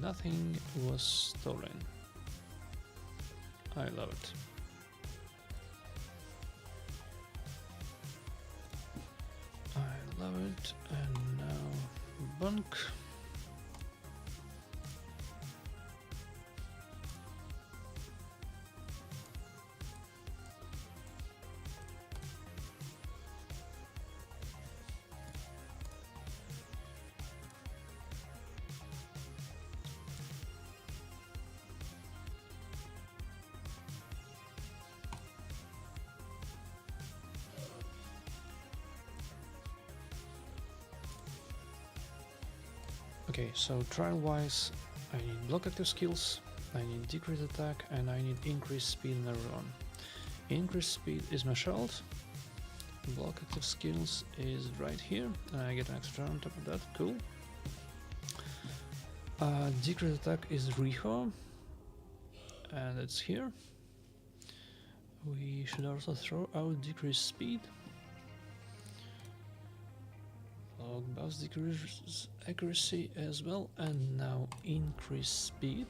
Nothing was stolen. I love it. I love it, and now bunk. Okay, so trial-wise, I need block active skills, I need decrease attack, and I need increase speed in everyone. Increase speed is my shield, block active skills is right here, and I get an extra on top of that, cool. Decrease attack is Riho, and it's here. We should also throw out decrease speed. Log buffs decrease accuracy as well, and now increase speed.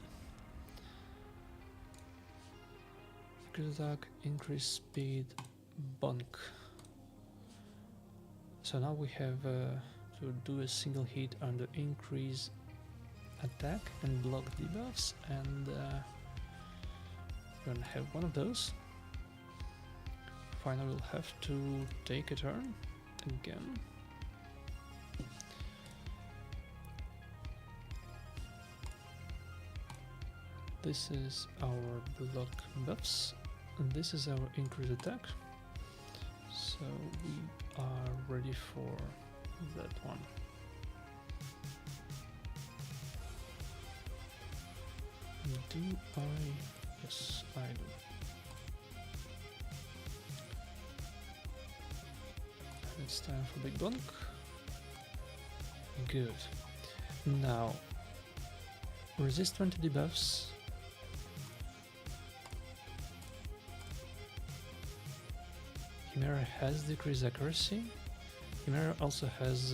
Decrease attack, increase speed, bunk. So now we have to do a single hit on the increase attack and block debuffs, and we're gonna have one of those. Finally, we'll have to take a turn again. This is our block buffs, and this is our increase attack. So we are ready for that one. Do I? Yes, I do. It's time for big bunk. Good. Now, resist 20 debuffs. Chimera has decreased accuracy. Chimera also has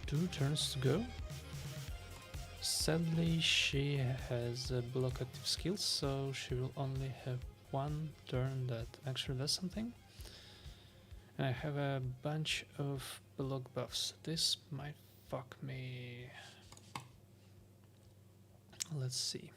2 turns to go. Sadly, she has block active skills, so she will only have 1 turn that actually does something. And I have a bunch of block buffs. This might fuck me. Let's see.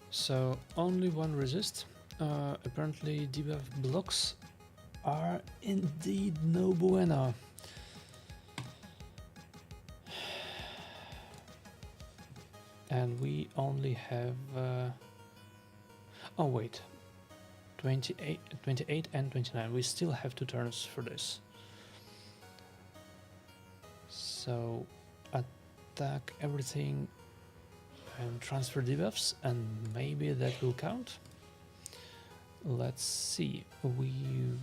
So only 1 resist. Apparently debuff blocks are indeed no bueno. And we only have oh wait, 28 and 29. We still have 2 turns for this. So attack everything and transfer debuffs, and maybe that will count. Let's see. We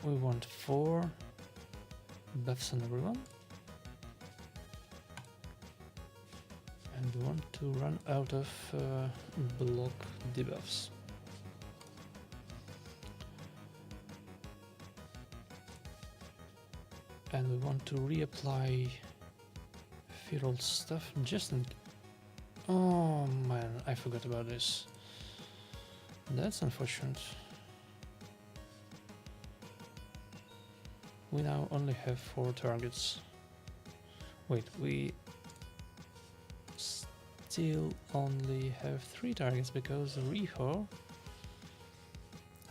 want 4 buffs on everyone, and we want to run out of block debuffs. And we want to reapply feral stuff just in. Oh man, I forgot about this. That's unfortunate. We now only have 4 targets. Wait, we still only have 3 targets because Riho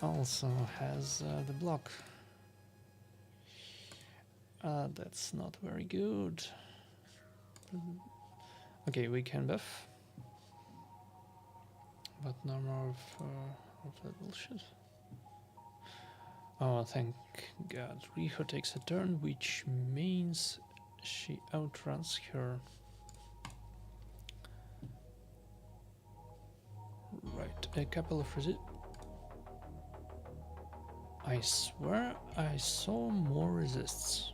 also has the block. That's not very good. Okay, we can buff, but no more of that bullshit. Oh, thank God. Riho takes a turn, which means she outruns her. Right, a couple of I swear I saw more resists.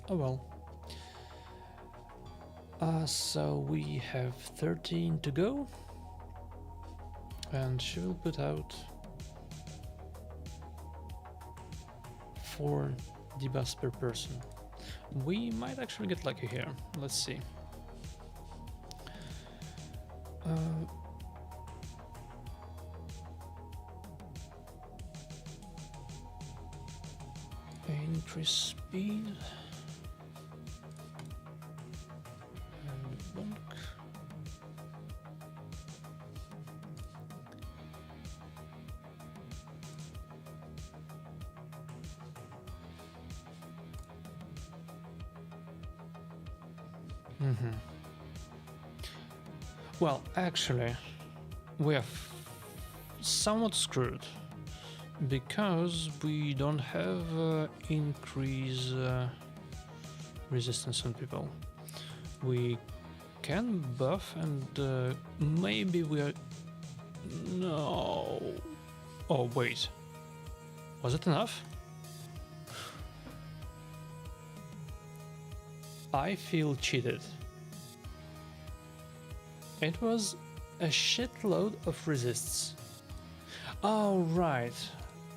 Oh well. So we have 13 to go, and she will put out 4 debuffs per person. We might actually get lucky here. Let's see. Increase speed. And bunk. Mm-hmm. Well, actually, we are somewhat screwed because we don't have increase resistance on people. We can buff and maybe we are... No. Oh, wait. Was it enough? I feel cheated. It was a shitload of resists. Oh, right.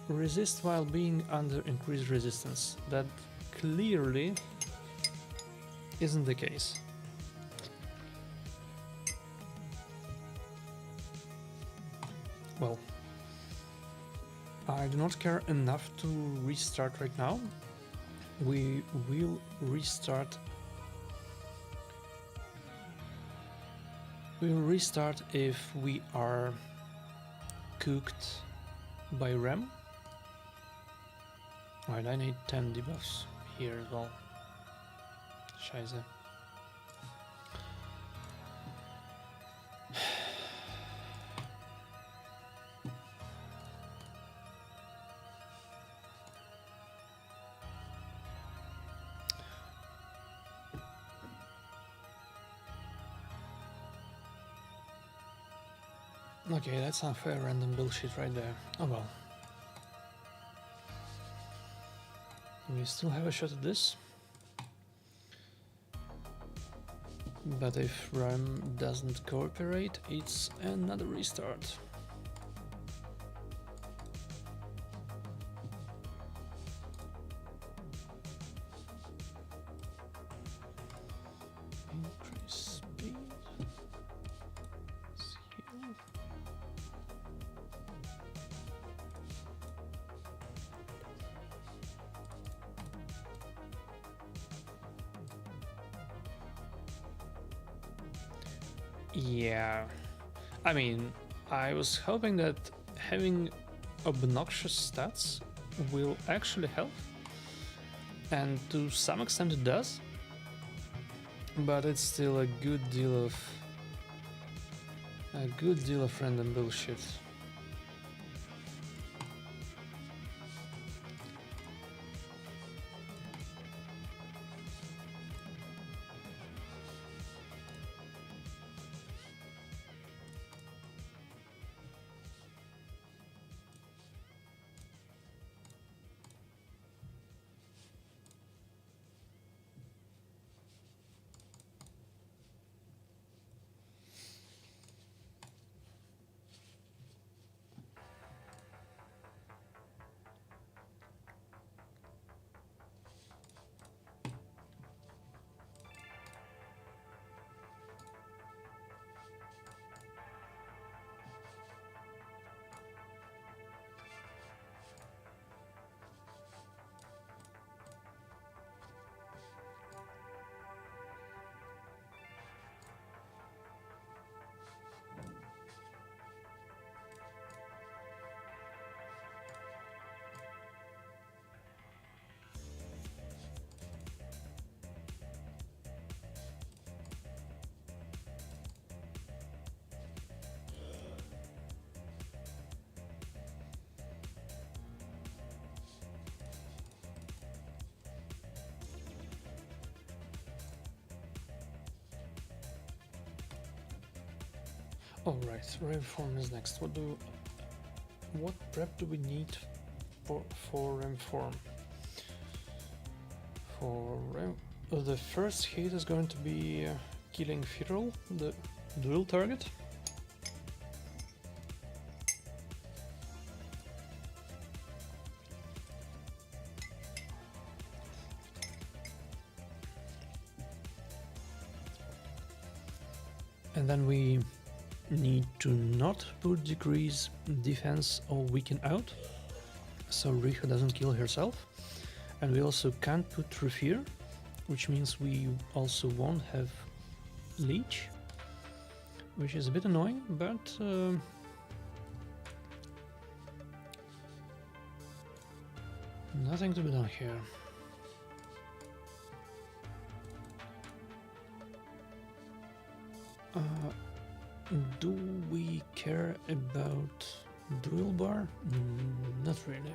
Resist while being under increased resistance. That clearly isn't the case. Well, I do not care enough to restart right now. We will restart. We'll restart if we are cooked by Rem. Alright, I need 10 debuffs here as well. Scheiße. Okay, that's unfair random bullshit right there. Oh well. We still have a shot at this. But if Rem doesn't cooperate, it's another restart. Increase speed. Heal. Yeah, I mean, I was hoping that having obnoxious stats will actually help, and to some extent it does, but it's still a good deal of random bullshit. Alright, Reform is next. What prep do we need for Reform? The first hit is going to be killing Feral, the dual target. And then we need to not put decrease defense or weaken out, so Riha doesn't kill herself. And we also can't put Refear, which means we also won't have Leech, which is a bit annoying, but nothing to be done here. Do we care about dual bar? Not really.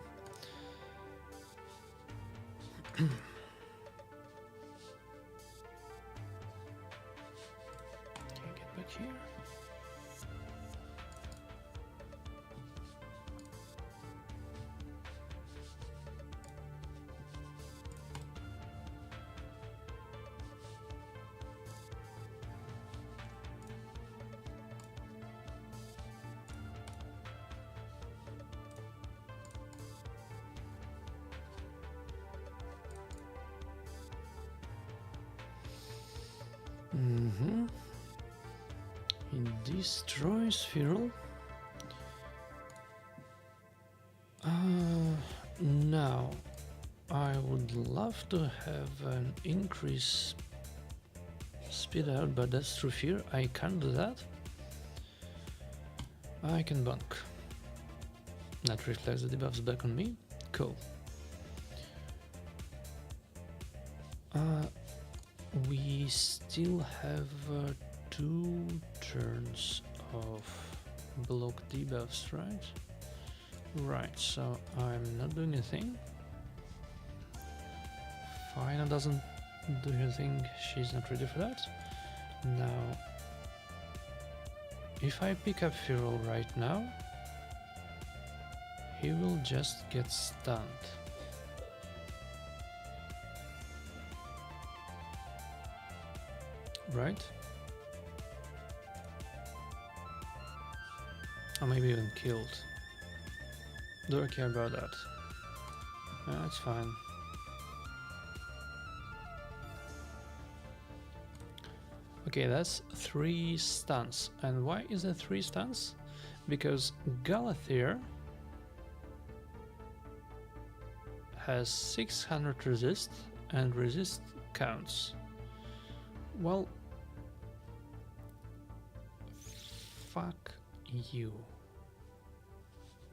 Okay, get back here. It destroys Feral. Now, I would love to have an increase speed out, but that's through fear. I can't do that. I can bunk. That reflects the debuffs back on me. Cool. We still have 2 turns of block debuffs, right? Right, so I'm not doing a thing. Fina doesn't do her thing, she's not ready for that. Now, if I pick up Feral right now, he will just get stunned. Right? Or maybe even killed. Don't care about that. That's fine. Okay, that's 3 stuns. And why is it 3 stuns? Because Galathir has 600 resist, and resist counts. Well, fuck you.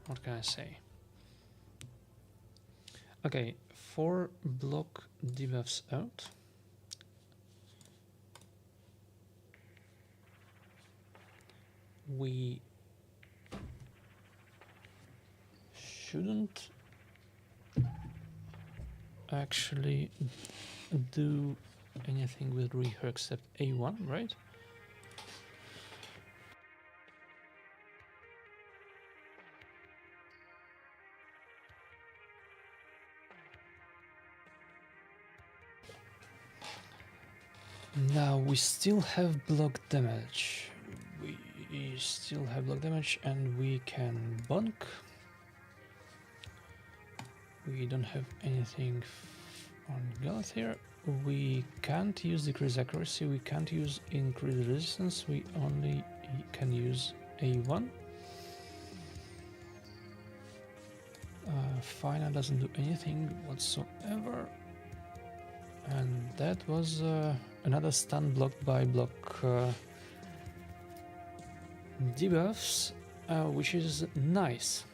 What can I say? Okay, 4 block debuffs out. We shouldn't actually do anything with Reher except A1, right? Now we still have block damage. We still have block damage and we can bunk. We don't have anything on Galathir. We can't use decreased accuracy, we can't use increased resistance, we only can use A1. Fina doesn't do anything whatsoever. And that was another stun blocked by block debuffs, which is nice.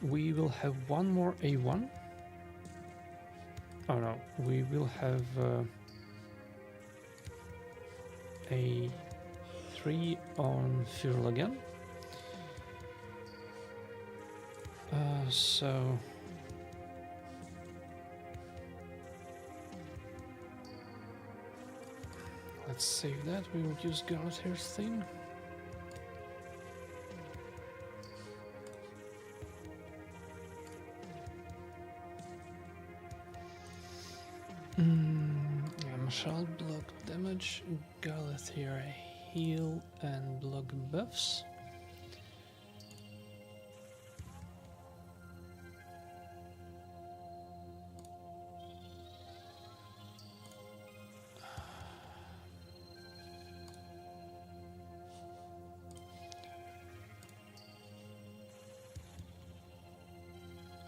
We will have one more A1. Oh no, we will have A3 on Feral again. So let's save that. We will use Galathir's thing. Shall block damage, Galathir heal and block buffs.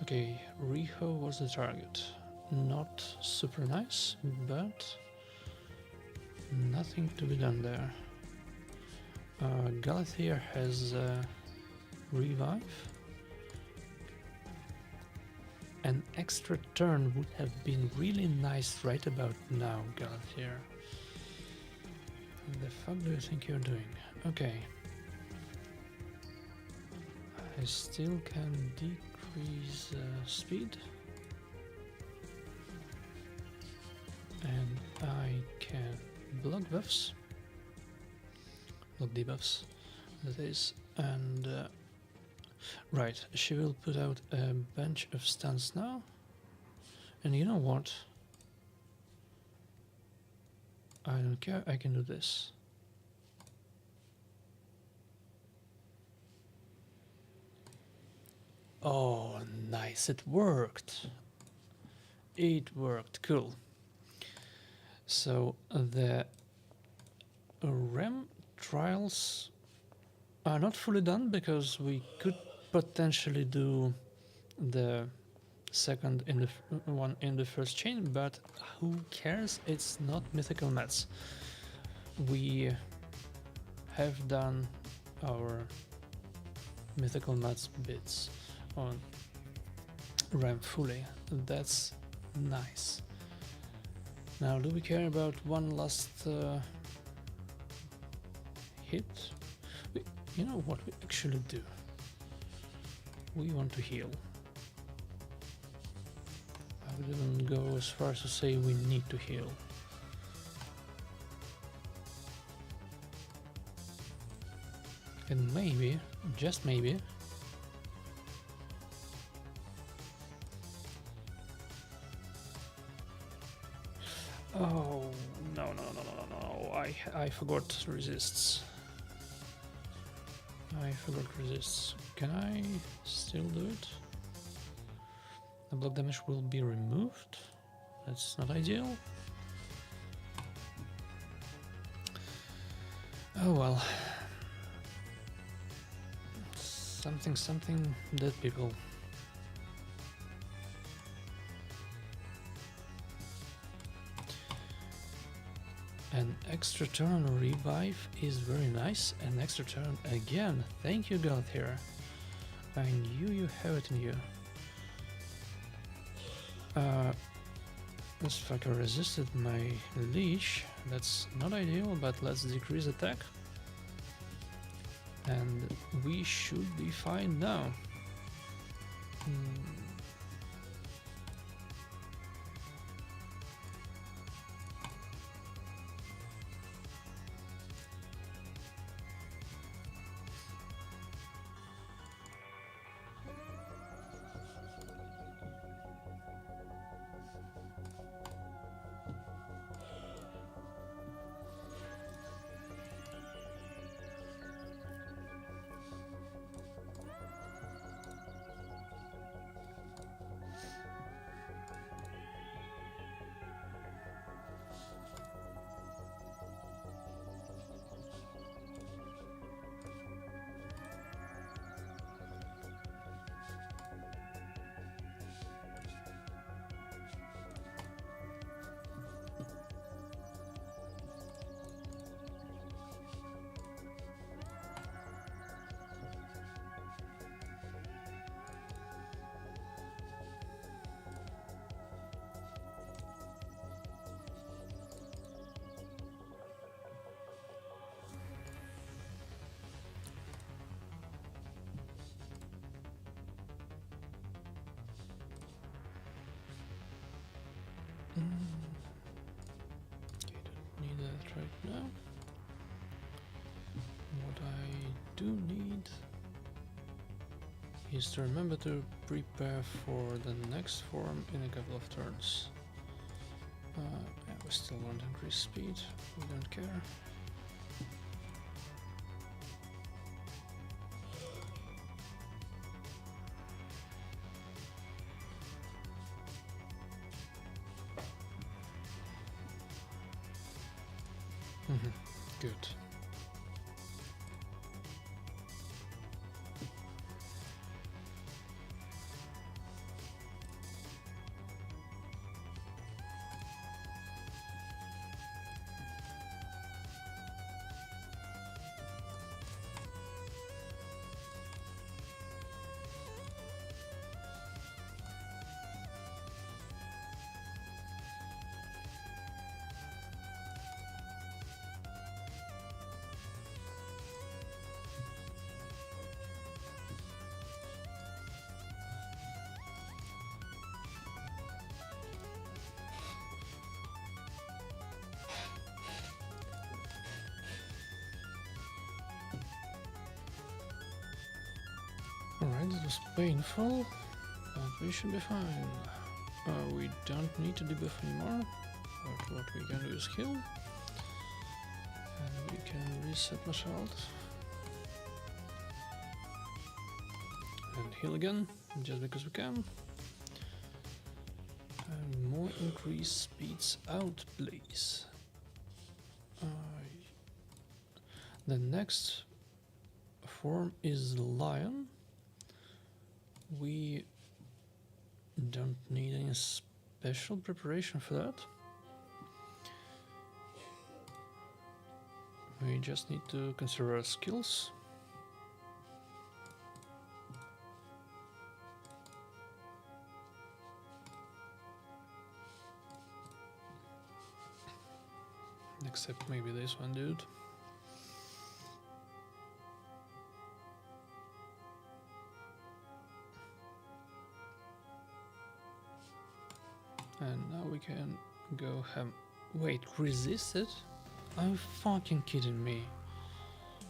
Okay, Riho was the target. Not super nice, but nothing to be done there. Galathir has revive. An extra turn would have been really nice right about now, Galathir. The fuck do you think you're doing? Okay. I still can decrease speed. And I can block buffs. Block debuffs, that is. And right, she will put out a bunch of stuns now. And you know what? I don't care, I can do this. Oh, nice, it worked. It worked, cool. So the REM trials are not fully done because we could potentially do the second in the one in the first chain, but who cares? It's not mythical mats. We have done our mythical mats bits on RAM fully. That's nice. Now, do we care about one last hit? You know what we actually do? We want to heal. I wouldn't go as far as to say we need to heal. And maybe, just maybe, oh no, I forgot resists. I forgot resists. Can I still do it? The block damage will be removed. That's not ideal. Oh well. Something dead people. An extra turn revive is very nice. An extra turn again. Thank you, God here. I knew you have it in you. This fucker resisted my leash. That's not ideal, but let's decrease attack. And we should be fine now. Okay, don't need that right now. What I do need is to remember to prepare for the next form in a couple of turns. Yeah, we still want to increase speed, we don't care. Good. was painful, but we should be fine. We don't need to debuff anymore, but what we can do is heal. And we can reset my health. And heal again, just because we can. And more increased speeds out, please. The next form is lion. We don't need any special preparation for that. We just need to consider our skills. Except maybe this one, dude. And now we can go ham. Wait, resist it? Are you fucking kidding me?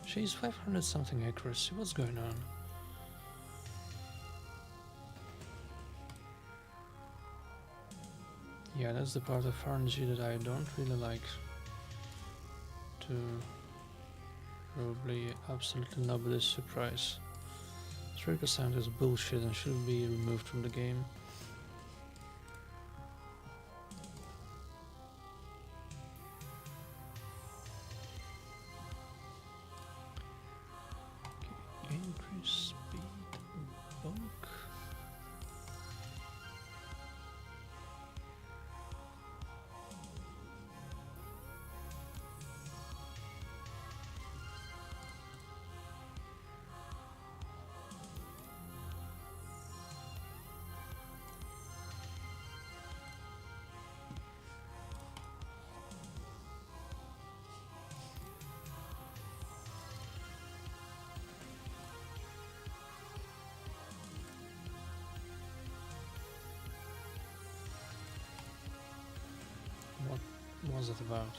She's 500 something accuracy, what's going on? Yeah, that's the part of RNG that I don't really like. To probably absolutely nobody's surprise. 3% is bullshit and should be removed from the game. Okay, increase speed, bulk. What was it about?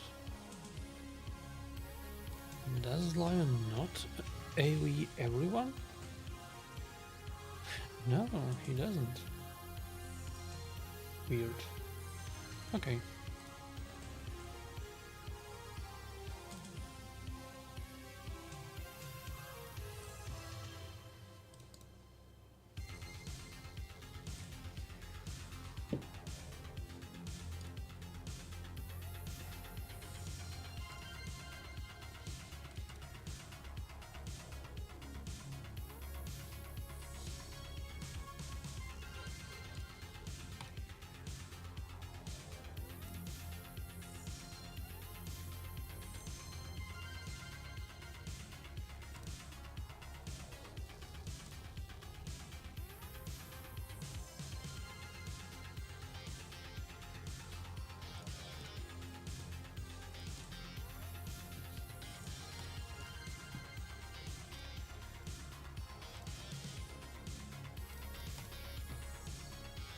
Does Lion not AoE everyone? No, he doesn't. Weird. Okay.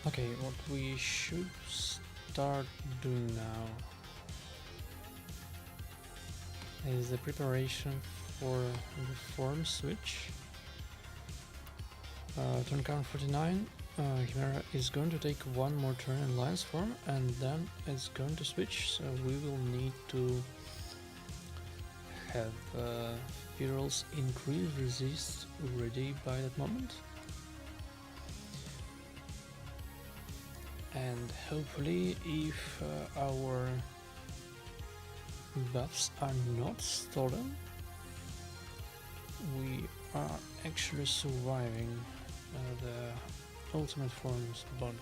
Okay, what we should start doing now is the preparation for the form switch. Turn count 49, Chimera is going to take one more turn in Lion's form and then it's going to switch, so we will need to have Feral's increase resist ready by that moment. And hopefully, if our buffs are not stolen, we are actually surviving the ultimate form's bulk.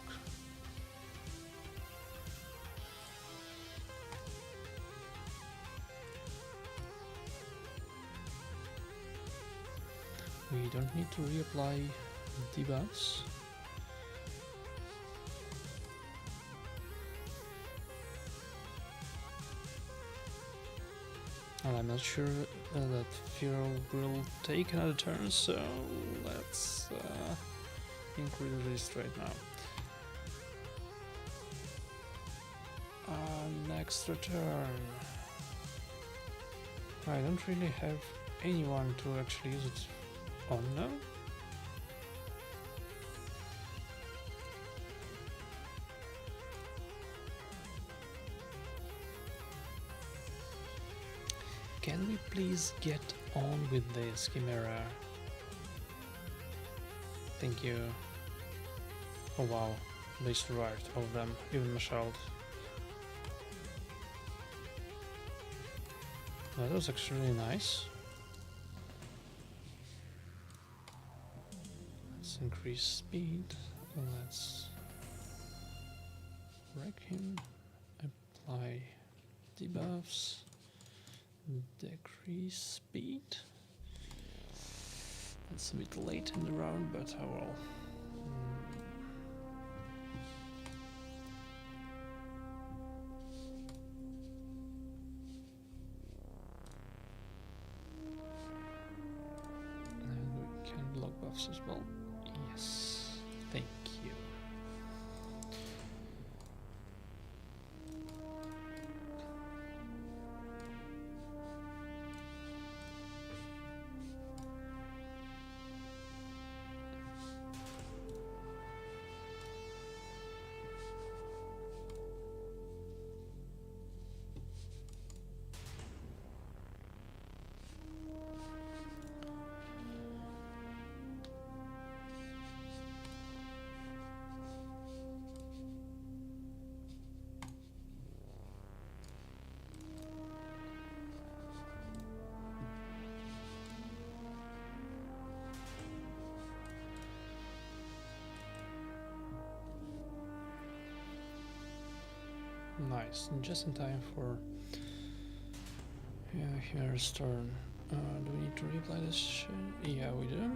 We don't need to reapply debuffs. And I'm not sure that Feral will take another turn, so let's increase this right now. Next turn. I don't really have anyone to actually use it on now. please get on with this, Chimera? Thank you. Oh wow, they survived, all of them, even my child. That was actually nice. Let's increase speed. Let's wreck him. Apply debuffs. Decrease speed. It's a bit late in the round, but oh well. And we can block buffs as well. Yes, thank you. Nice, just in time for Chimera's turn. Do we need to reapply this shit? Yeah, we do.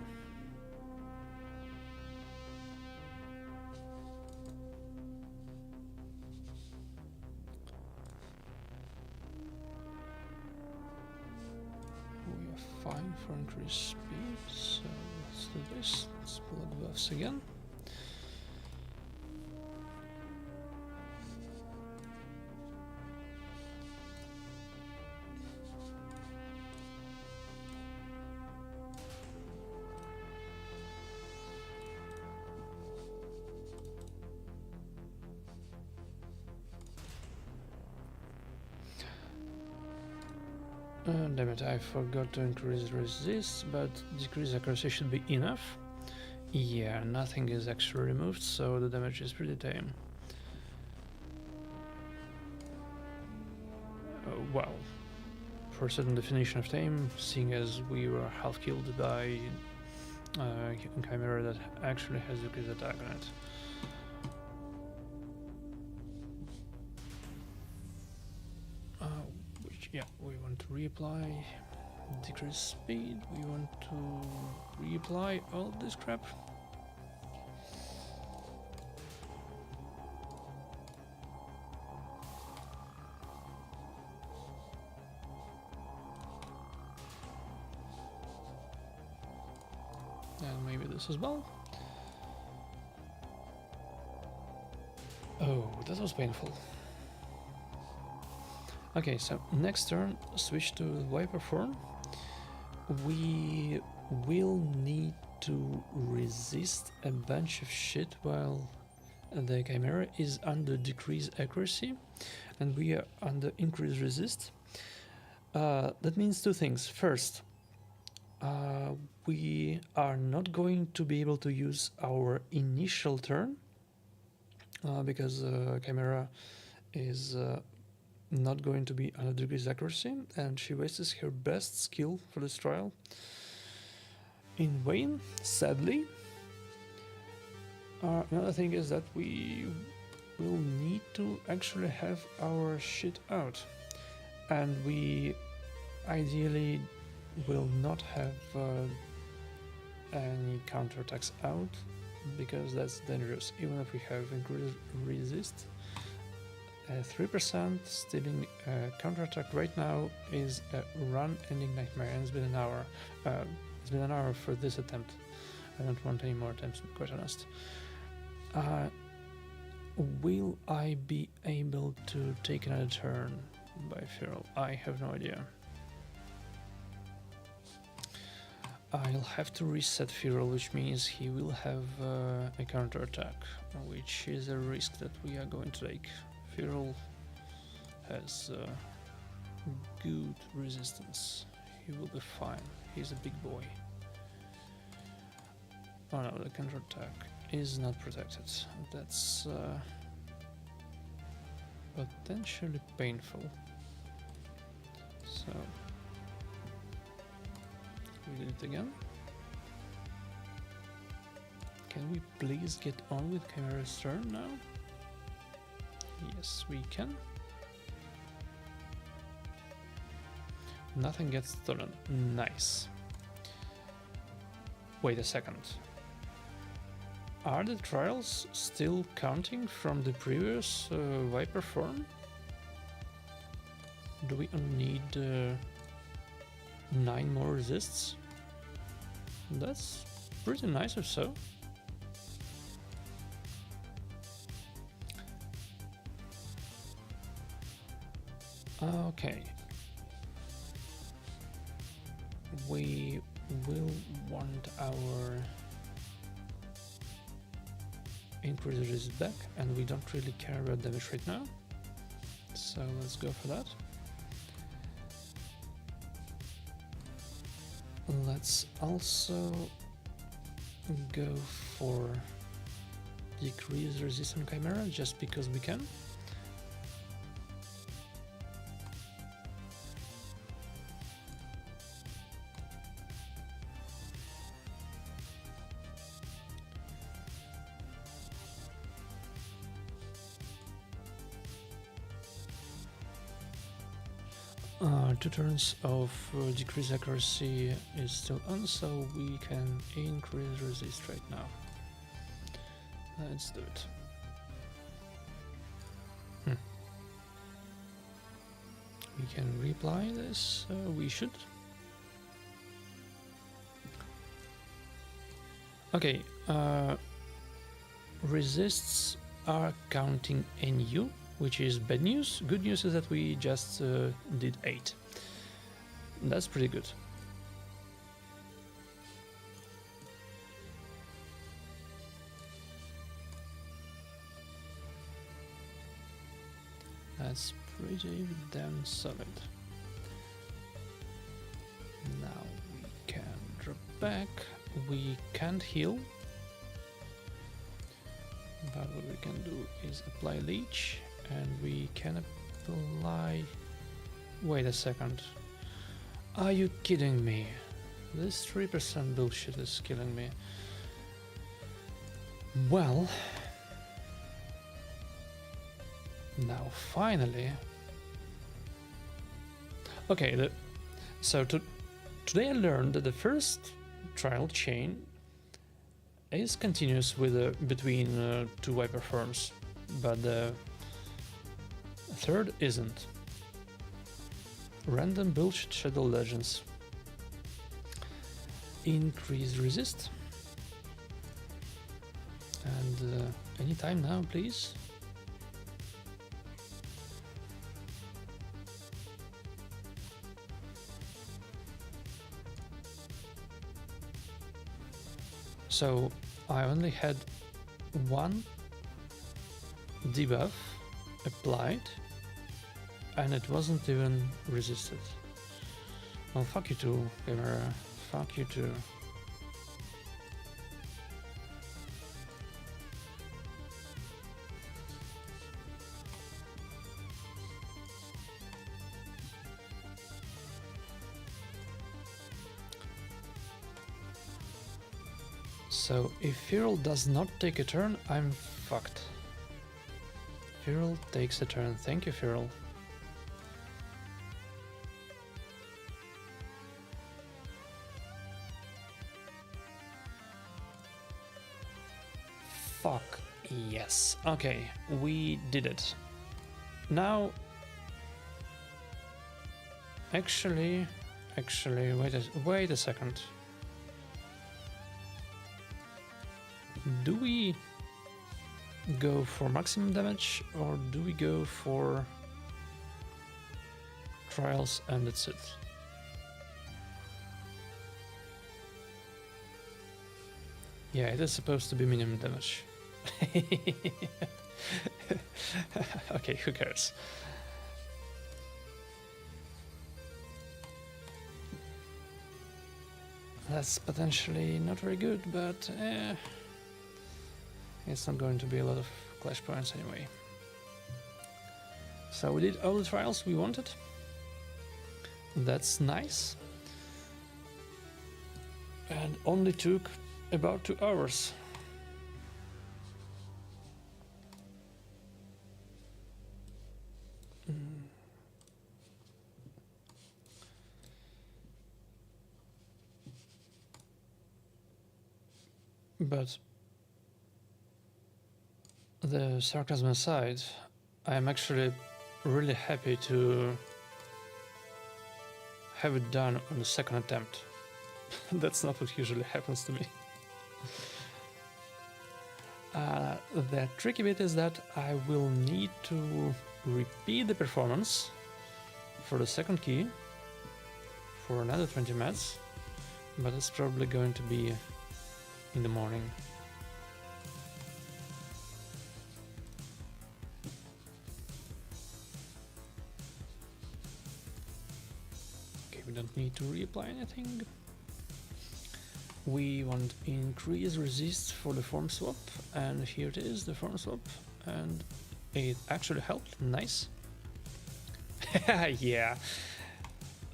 We are fine for increased speed, so let's do this. Let's pull the buffs again. Damn it, I forgot to increase resist, but decrease accuracy should be enough. Yeah, nothing is actually removed, so the damage is pretty tame. Well, for a certain definition of tame, seeing as we were half killed by Chimera that actually has decreased attack on it. Yeah, we want to reapply decrease speed, we want to reapply all this crap. And maybe this as well. Oh, that was painful. Okay, so next turn, switch to Viper form. We will need to resist a bunch of shit while the Chimera is under decreased accuracy and we are under increased resist. That means two things. First, we are not going to be able to use our initial turn because Chimera is not going to be under decreased accuracy, and she wastes her best skill for this trial in vain, sadly. Another thing is that we will need to actually have our shit out, and we ideally will not have any counterattacks out because that's dangerous. Even if we have increased resist, 3% stealing counterattack right now is a run ending nightmare, and it's been an hour. It's been an hour for this attempt. I don't want any more attempts, to be quite honest. Will I be able to take another turn by Feral? I have no idea. I'll have to reset Feral, which means he will have a counterattack, which is a risk that we are going to take. Feral has good resistance. he will be fine. He's a big boy. Oh no, the counterattack is not protected. That's potentially painful. So we did it again. Can we please get on with Chimera's turn now? Yes, we can. Nothing gets stolen. Nice. Wait a second. Are the trials still counting from the previous Viper form? Do we only need 9 more resists? That's pretty nice or so. Okay. We will want our increase resist back, and we don't really care about damage right now. So let's go for that. Let's also go for decrease resist on Chimera just because we can. Two turns of decrease accuracy is still on, so we can increase resist right now. Let's do it. We can reapply this, we should. Okay, resists are counting NU, which is bad news. Good news is that we just did 8. That's pretty good. That's pretty damn solid. Now we can drop back. We can't heal, but what we can do is apply leech, and we can apply... Wait a second. Are you kidding me? This 3% bullshit is killing me. Well... Now finally... Okay, today I learned that the first trial chain is continuous with between 2 Viper forms, but the third isn't. Random bullshit Shadow Legends. Increase resist. And anytime now, please. So I only had 1 debuff applied, and it wasn't even resisted. Well, fuck you too, Chimera. Fuck you too. So if Feral does not take a turn, I'm fucked. Feral takes a turn. Thank you, Feral. Fuck yes. Okay, we did it. Now, actually, wait a second. Do we go for maximum damage, or do we go for trials and that's it? Yeah, it is supposed to be minimum damage. Okay, who cares? That's potentially not very good, but it's not going to be a lot of clash points anyway. So we did all the trials we wanted. That's nice. And only took about 2 hours. But the sarcasm aside, I'm actually really happy to have it done on the second attempt. That's not what usually happens to me. The tricky bit is that I will need to repeat the performance for the second key for another 20 mats, but it's probably going to be in the morning. Okay, we don't need to reapply anything. We want increase resist for the form swap, and here it is, the form swap, and it actually helped. Nice. Yeah,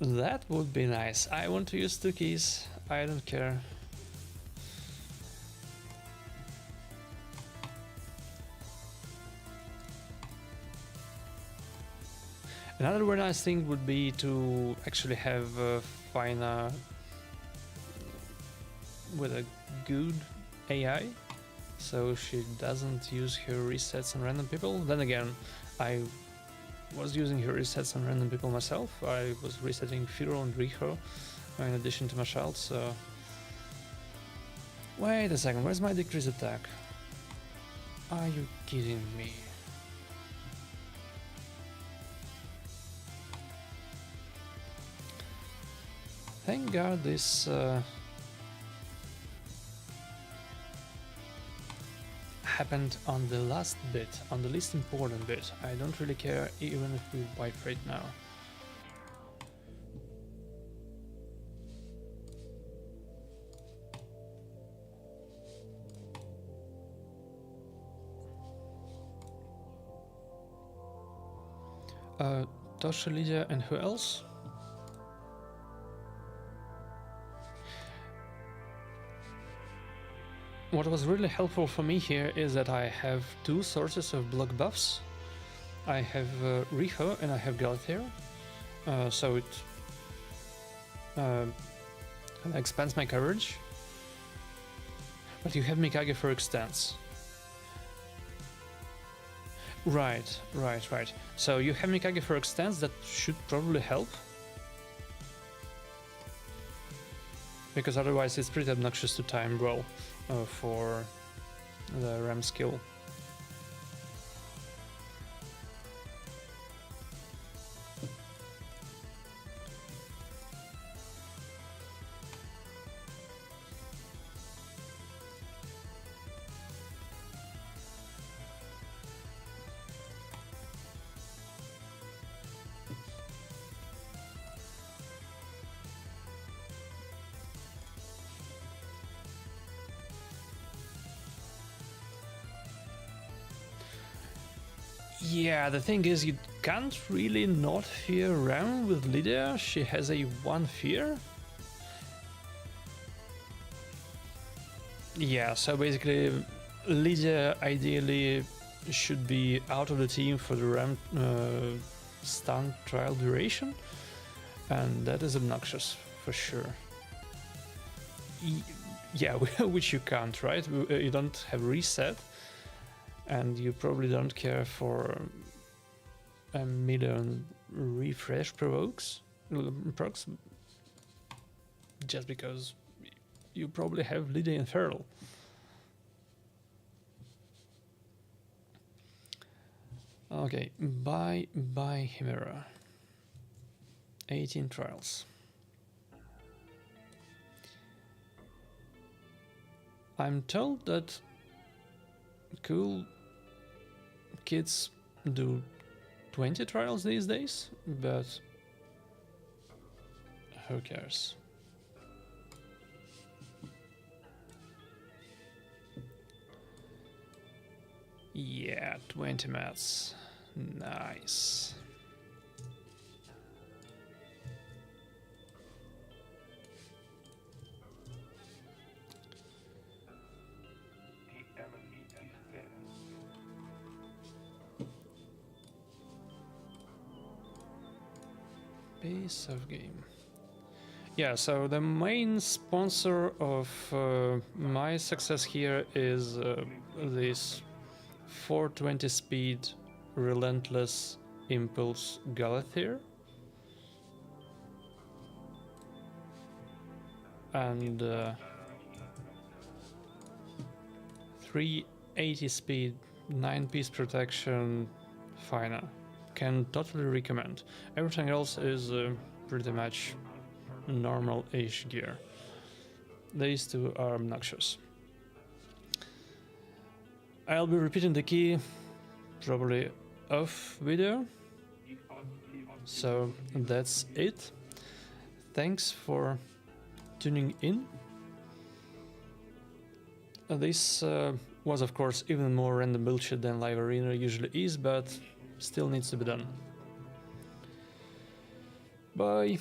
that would be nice. I want to use 2 keys, I don't care. Another very nice thing would be to actually have Fina with a good AI, so she doesn't use her resets on random people. Then again, I was using her resets on random people myself. I was resetting Firo and Riho in addition to my child, so... Wait a second, where's my decrease attack? Are you kidding me? Thank God this happened on the last bit, on the least important bit. I don't really care even if we wipe right now. Tosha, Lydia, and who else? What was really helpful for me here is that I have 2 sources of block buffs. I have Riho and I have Galathea, so it expands my coverage. But you have Mikage for extends. Right. So you have Mikage for extends, that should probably help. Because otherwise it's pretty obnoxious to time roll for the Ram skill. Yeah, the thing is, you can't really not fear Ram with Lydia. She has a 1 fear. Yeah, so basically Lydia ideally should be out of the team for the Ram stun trial duration, and that is obnoxious for sure. Yeah, which you can't, right? You don't have reset, and you probably don't care for a million refresh procs, just because you probably have Lydia and Feral. Okay, bye Chimera. 18 trials. I'm told that cool kids do 20 trials these days, but who cares? Yeah, 20 mats. Nice. Piece of game. Yeah, so the main sponsor of my success here is this 420 speed relentless impulse Galathyr. And 380 speed 9-piece protection Fina. Can totally recommend. Everything else is pretty much normal-ish gear. These two are obnoxious. I'll be repeating the key probably off video. So that's it. Thanks for tuning in. This was of course even more random bullshit than live arena usually is, but still needs to be done. Bye.